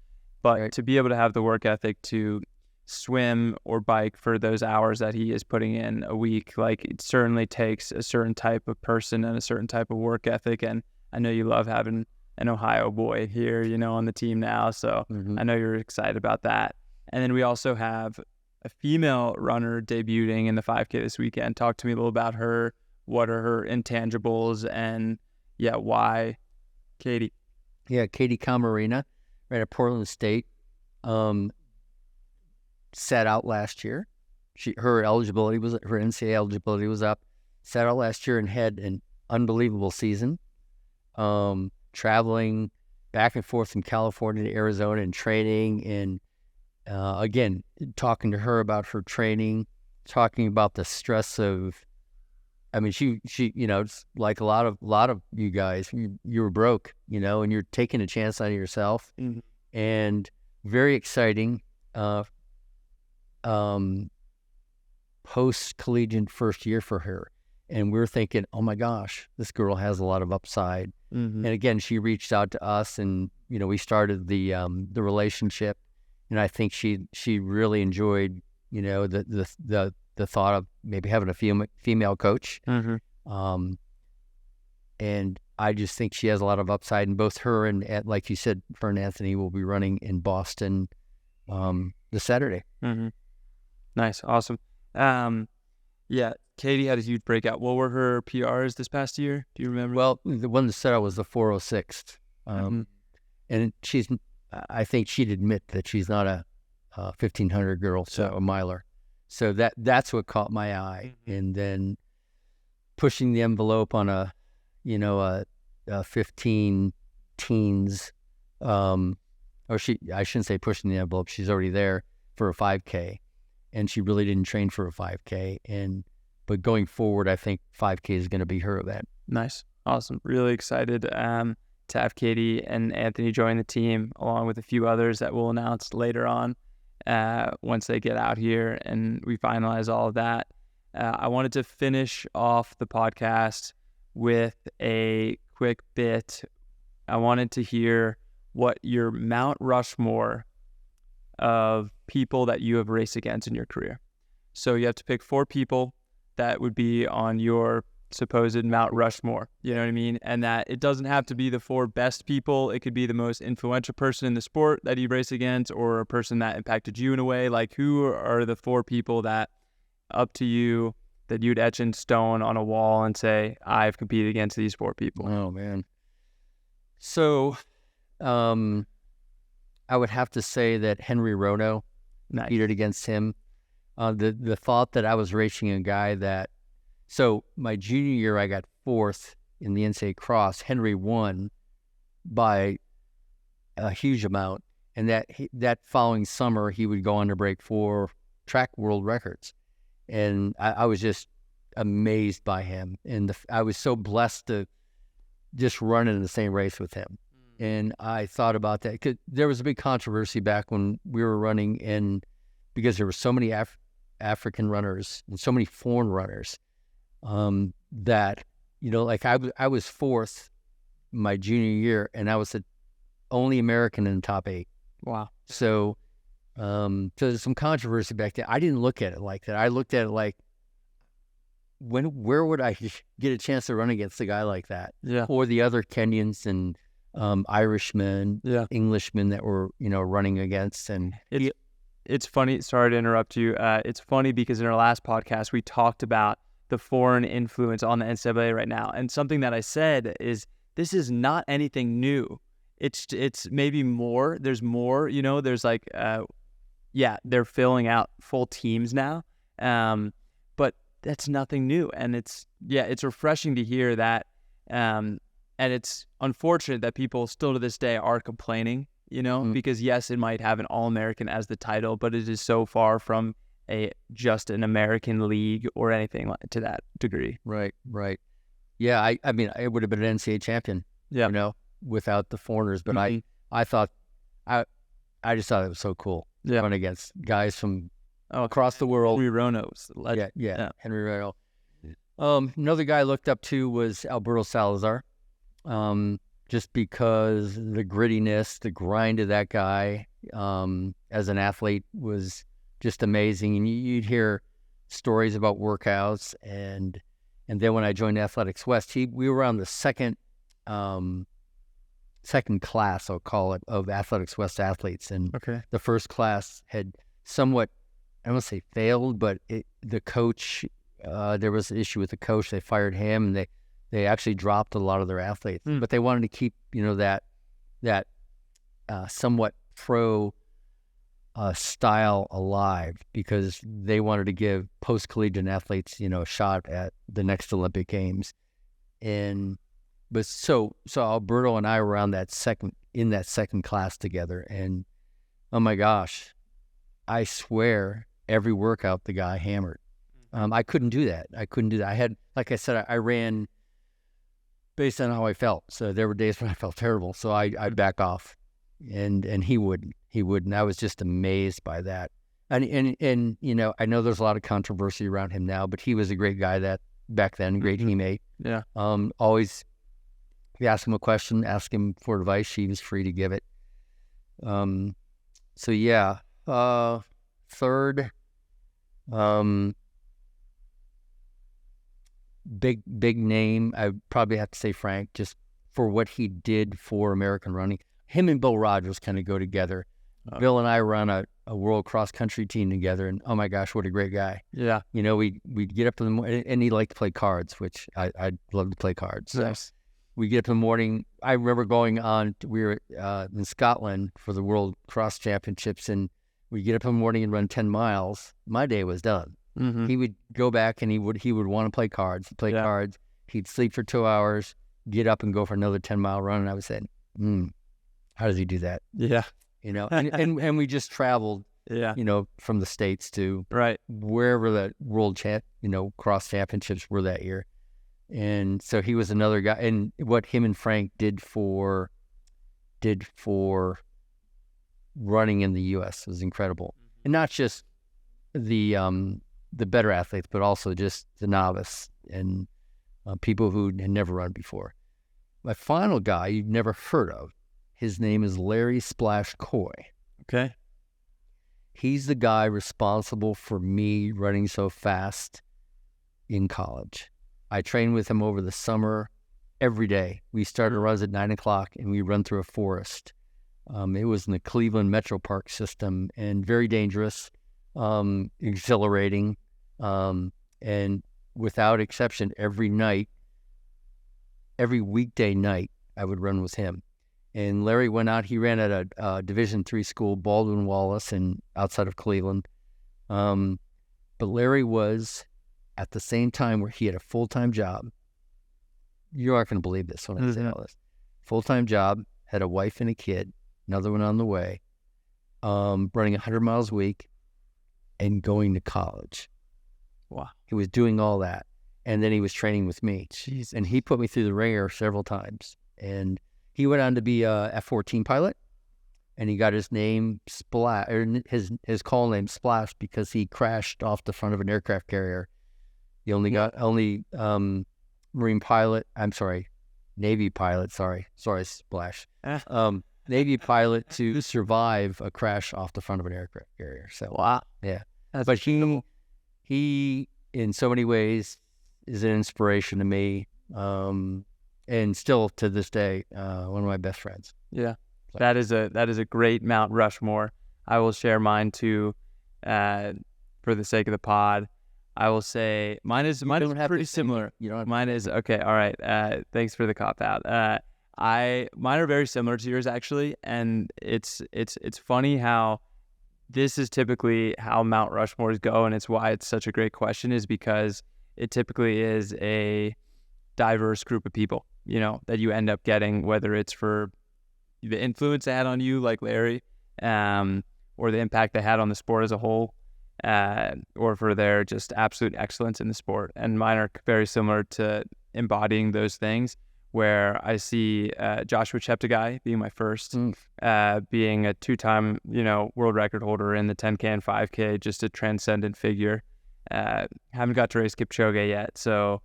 but Right. to be able to have the work ethic to swim or bike for those hours that he is putting in a week, like it certainly takes a certain type of person and a certain type of work ethic. And I know you love having an Ohio boy here, on the team now. So I know you're excited about that. And then we also have a female runner debuting in the 5K this weekend. Talk to me a little about her. What are her intangibles, and why Katie? Yeah, Katie Camarina, right at Portland State, sat out last year. Her NCAA eligibility was up. Sat out last year and had an unbelievable season, traveling back and forth from California to Arizona and training. And again, talking to her about her training, talking about the stress of. I mean, she, it's like a lot of you guys, you were broke, and you're taking a chance on yourself. Mm-hmm. And very exciting, post-collegiate first year for her. And we're thinking, oh my gosh, this girl has a lot of upside. Mm-hmm. And again, she reached out to us, and, we started the relationship. And I think she really enjoyed, the thought of maybe having a female coach. Mm-hmm. And I just think she has a lot of upside, and both her and, like you said, her and Anthony will be running in Boston this Saturday. Mm-hmm. Nice. Awesome. Katie had a huge breakout. What were her PRs this past year? Do you remember? Well, the one that set out was the 406. And I think she'd admit that she's not a 1,500 girl, so a miler. So that's what caught my eye. And then pushing the envelope on a 15 teens, I shouldn't say pushing the envelope. She's already there for a 5K, and she really didn't train for a 5K. But going forward, I think 5K is going to be her event. Nice. Awesome. Really excited to have Katie and Anthony join the team, along with a few others that we'll announce later on. Once they get out here and we finalize all of that. I wanted to finish off the podcast with a quick bit. I wanted to hear what your Mount Rushmore of people that you have raced against in your career. So you have to pick 4 people that would be on your supposed Mount Rushmore, you know what I mean? And that it doesn't have to be the 4 best people. It could be the most influential person in the sport that you race against, or a person that impacted you in a way. Like, who are the 4 people that, up to you, that you'd etch in stone on a wall and say, I've competed against these 4 people? Oh, man. So I would have to say that Henry Rono, competed against him. The thought that I was racing a guy that, so my junior year, I got 4th in the NCAA cross. Henry won by a huge amount. And that following summer, he would go on to break 4 track world records. And I was just amazed by him. And I was so blessed to just run in the same race with him. And I thought about that, because there was a big controversy back when we were running, because there were so many African runners and so many foreign runners, that, like I was 4th my junior year, and I was only American in the top 8. Wow. So, so there's some controversy back then. I didn't look at it like that. I looked at it like, where would I get a chance to run against a guy like that? Yeah. Or the other Kenyans and Irishmen, Yeah. Englishmen that were, running against. And It's funny. Sorry to interrupt you. It's funny because in our last podcast, we talked about the foreign influence on the NCAA right now. And something that I said is this is not anything new. It's maybe more. There's more, there's like, they're filling out full teams now. But that's nothing new. And it's refreshing to hear that. And it's unfortunate that people still to this day are complaining, because yes, it might have an All-American as the title, but it is so far from just an American league or anything to that degree. Right. Yeah, I mean, I would have been an NCAA champion, without the foreigners. But I thought, I just thought it was so cool. Yeah. Run against guys from across the world. Henry Rono was a legend. Yeah. Henry Rono. Another guy I looked up to was Alberto Salazar. Just because the grittiness, the grind of that guy as an athlete was just amazing. And you'd hear stories about workouts. And then when I joined Athletics West, we were on the second class, I'll call it, of Athletics West athletes. And the first class had somewhat, I won't say failed, but the coach, there was an issue with the coach. They fired him, and they actually dropped a lot of their athletes. But they wanted to keep, that somewhat pro style alive, because they wanted to give post-collegiate athletes, a shot at the next Olympic Games. But so Alberto and I were in that second class together, and oh my gosh, I swear every workout the guy hammered. I couldn't do that. I had, like I said, I ran based on how I felt. So there were days when I felt terrible, so I'd back off, and he wouldn't. And I was just amazed by that. And I know there's a lot of controversy around him now, but he was a great guy that back then, great teammate. Yeah. Always, if you ask him a question, ask him for advice, he was free to give it. So yeah. Third, big name, I probably have to say Frank, just for what he did for American running. Him and Bill Rogers kind of go together. Bill and I run a world cross country team together, and oh my gosh, what a great guy. Yeah. We'd get up in the morning, and he liked to play cards, which I'd love to play cards. Nice. We get up in the morning. I remember we were in Scotland for the World Cross Championships, and we get up in the morning and run 10 miles. My day was done. Mm-hmm. He would go back, and he would want to play cards. He'd play cards. He'd sleep for 2 hours, get up and go for another 10-mile run. And I would say, how does he do that? Yeah. And we just traveled, from the States to wherever the world cross championships were that year. And so he was another guy, and what him and Frank did for running in the U.S. was incredible. And not just the better athletes, but also just the novice and people who had never run before. My final guy you've never heard of, his name is Larry Splash Coy. Okay. He's the guy responsible for me running so fast in college. I trained with him over the summer every day. We started runs at 9 o'clock, and we run through a forest. It was in the Cleveland Metro Park system, and very dangerous, exhilarating, and without exception, every weekday night, I would run with him. And Larry went out. He ran at a Division III school, Baldwin Wallace, outside of Cleveland. But Larry was at the same time where he had a full-time job. You aren't going to believe this when I say all this. Full-time job, had a wife and a kid, another one on the way, running 100 miles a week, and going to college. Wow. He was doing all that. And then he was training with me. Jeez. And he put me through the ringer several times. And he went on to be a F-14 pilot, and he got his name Splash, or his call name Splash, because he crashed off the front of an aircraft carrier. The only Marine pilot, Navy pilot, sorry, Splash. Navy pilot to survive a crash off the front of an aircraft carrier. So Wow. yeah, That's but he in so many ways is an inspiration to me, and still to this day, one of my best friends. Yeah, that is a great Mount Rushmore. I will share mine too, for the sake of the pod. I will say mine is pretty similar. You know, Mine is okay. All right. Thanks for the cop out. Mine are very similar to yours actually, and it's funny how this is typically how Mount Rushmores go, and it's why it's such a great question, is because it typically is a diverse group of people, that you end up getting, whether it's for the influence they had on you, like Larry, or the impact they had on the sport as a whole, or for their just absolute excellence in the sport. And mine are very similar to embodying those things, where I see Joshua Cheptegei being my first, being a two-time, world record holder in the 10K and 5K, just a transcendent figure. Haven't got to race Kipchoge yet, so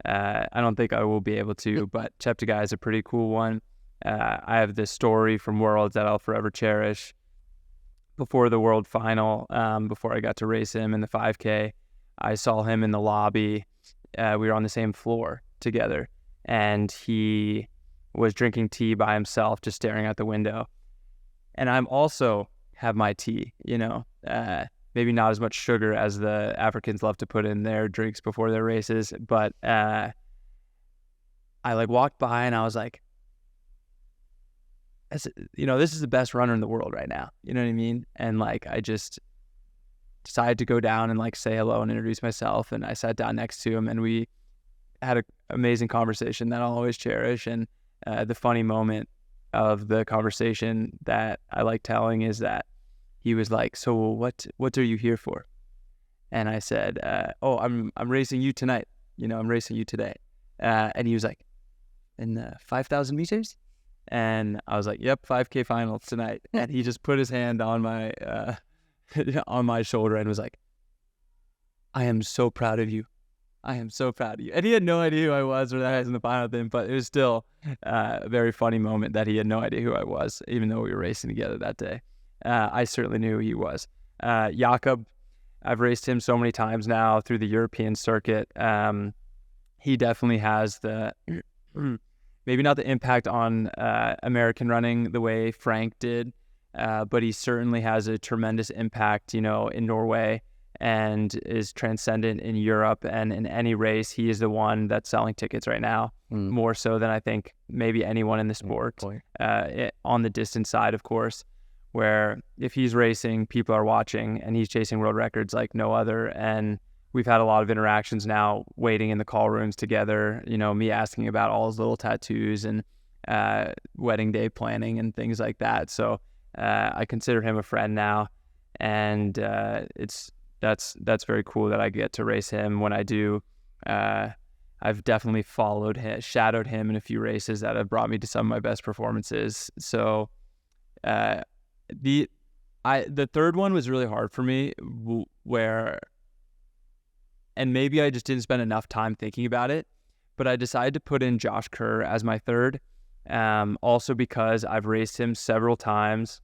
I don't think I will be able to, but Cheptegei is a pretty cool one. I have this story from Worlds that I'll forever cherish. Before the World Final, before I got to race him in the 5K, I saw him in the lobby. We were on the same floor together, and he was drinking tea by himself, just staring out the window. And I'm also have my tea, maybe not as much sugar as the Africans love to put in their drinks before their races, but I walked by and I was like, this is the best runner in the world right now. You know what I mean? And I just decided to go down and say hello and introduce myself. And I sat down next to him and we had an amazing conversation that I'll always cherish. And the funny moment of the conversation that I like telling is that he was like, "So what are you here for?" And I said, I'm racing you tonight. I'm racing you today. And he was like, "In 5,000 meters?" And I was like, "Yep, 5K finals tonight." And he just put his hand on my on my shoulder and was like, "I am so proud of you. I am so proud of you." And he had no idea who I was or that I was in the final with him, but it was still a very funny moment that he had no idea who I was, even though we were racing together that day. I certainly knew who he was. Jakob, I've raced him so many times now through the European circuit. He definitely has the... maybe not the impact on American running the way Frank did, but he certainly has a tremendous impact, in Norway, and is transcendent in Europe. And in any race, he is the one that's selling tickets right now, more so than I think maybe anyone in the sport, on the distance side, of course, where if he's racing, people are watching, and he's chasing world records like no other. And we've had a lot of interactions now, waiting in the call rooms together, me asking about all his little tattoos and wedding day planning and things like that. So I consider him a friend now, and that's very cool that I get to race him when I do. I've definitely shadowed him in a few races that have brought me to some of my best performances. So the third one was really hard for me, and maybe I just didn't spend enough time thinking about it, but I decided to put in Josh Kerr as my third, also because I've raced him several times,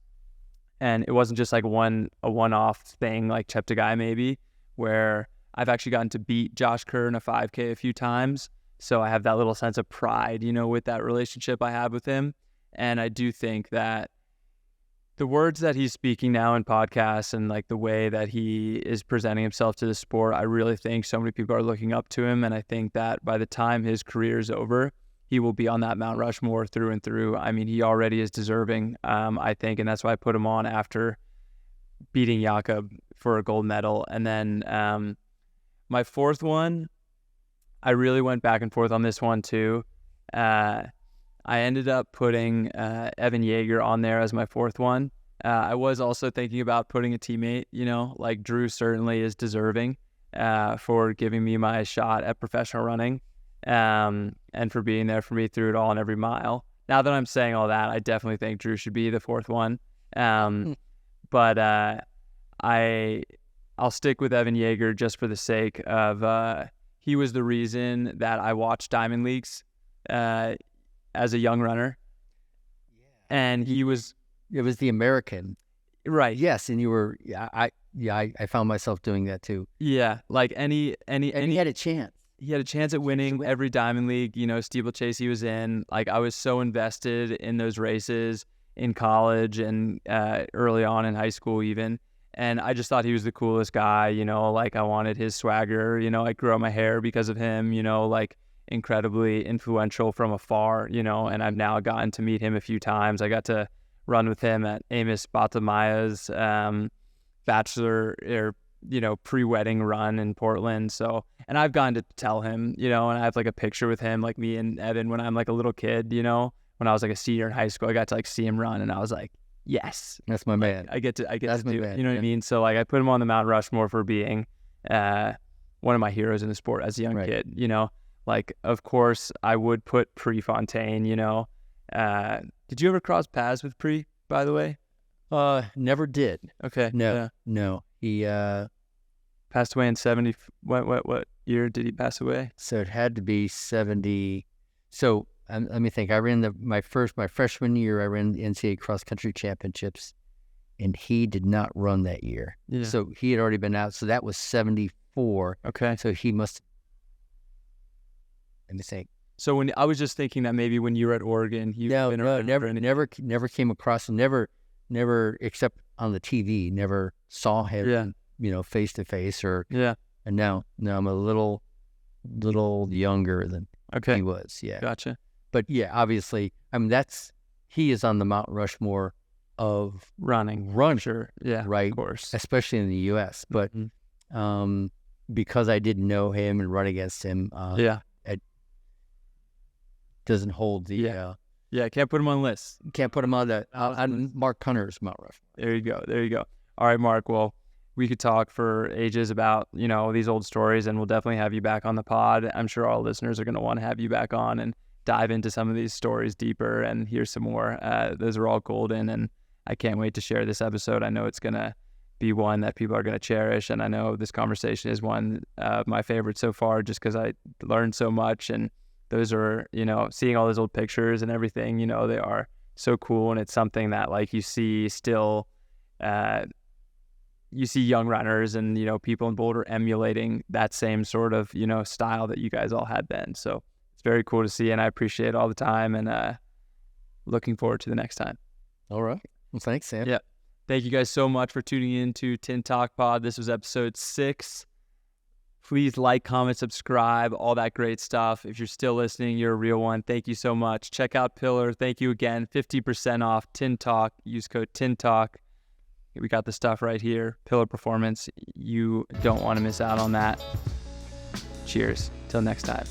and it wasn't just a one-off thing like Cheptegei maybe, where I've actually gotten to beat Josh Kerr in a 5K a few times, so I have that little sense of pride, with that relationship I have with him. And I do think that the words that he's speaking now in podcasts and the way that he is presenting himself to the sport, I really think so many people are looking up to him. And I think that by the time his career is over, he will be on that Mount Rushmore through and through. I mean, he already is deserving, I think, and that's why I put him on after beating Jakob for a gold medal. And then my fourth one, I really went back and forth on this one too. I ended up putting Evan Yeager on there as my fourth one. I was also thinking about putting a teammate, Drew certainly is deserving for giving me my shot at professional running, and for being there for me through it all and every mile. Now that I'm saying all that, I definitely think Drew should be the fourth one. But I'll stick with Evan Yeager just for the sake of he was the reason that I watched Diamond Leagues as a young runner. and he was It was the American. right. Yes, and you were. I found myself doing that too. Yeah, like any And he had a chance. he had a chance at winning win. every Diamond League, steeplechase he was in. Like, I was so invested in those races in college and early on in high school even. And I just thought he was the coolest guy, like I wanted his swagger, I grew out my hair because of him, like incredibly influential from afar, and I've now gotten to meet him a few times. I got to run with him at Amos Batamaya's bachelor or pre-wedding run in Portland. So, and I've gotten to tell him, and I have like a picture with him, like me and Evan when I'm like a little kid, when I was like a senior in high school. I got to like see him run, and I was like, yes, That's my man. I get to That's my do it. man, You know what I mean? So like I put him on the Mount Rushmore for being one of my heroes in the sport as a young Right. kid. Like of course I would put Prefontaine. Did you ever cross paths with Pre, by the way? Never did. Okay. No, Yeah. no. He Passed away in 70. What year did he pass away? so it had to be 70. So let me think. I ran my freshman year. I ran the NCAA cross country championships, and he did not run that year. Yeah. So he had already been out. So that was 74. Okay. So he must. Let me think. So when I was just thinking that maybe when you were at Oregon, you've No, been no, around never, for any- never came across him. Never, except on the TV. Never saw him. Yeah. Face to face or. Yeah. And now I'm a little younger than Okay. he was. Yeah. Gotcha. But yeah, obviously, I mean, he is on the Mount Rushmore of Running. running, Sure. Yeah. right? Of course. Especially in the U.S. But Mhm. because I didn't know him and run against him, Yeah. doesn't hold the. Yeah. Yeah. Can't put him on lists. Can't put him on Marc Hunter's Mount Rushmore. There you go. There you go. All right, Mark. Well, we could talk for ages about, these old stories, and we'll definitely have you back on the pod. I'm sure all listeners are going to want to have you back on and dive into some of these stories deeper and hear some more. Those are all golden, and I can't wait to share this episode. I know it's going to be one that people are going to cherish, and I know this conversation is one of my favorites so far just because I learned so much, and those are, seeing all those old pictures and everything, they are so cool, and it's something that like you see still you see young runners and, people in Boulder emulating that same sort of, style that you guys all had then. So it's very cool to see, and I appreciate all the time, and looking forward to the next time. All right. Well, thanks, Sam. Yeah. Thank you guys so much for tuning in to Tin Talk Pod. This was episode 6. Please like, comment, subscribe, all that great stuff. If you're still listening, you're a real one. Thank you so much. Check out Pillar. Thank you again. 50% off Tin Talk. Use code Tin Talk. We got the stuff right here. Pillar Performance. You don't want to miss out on that. Cheers. Till next time.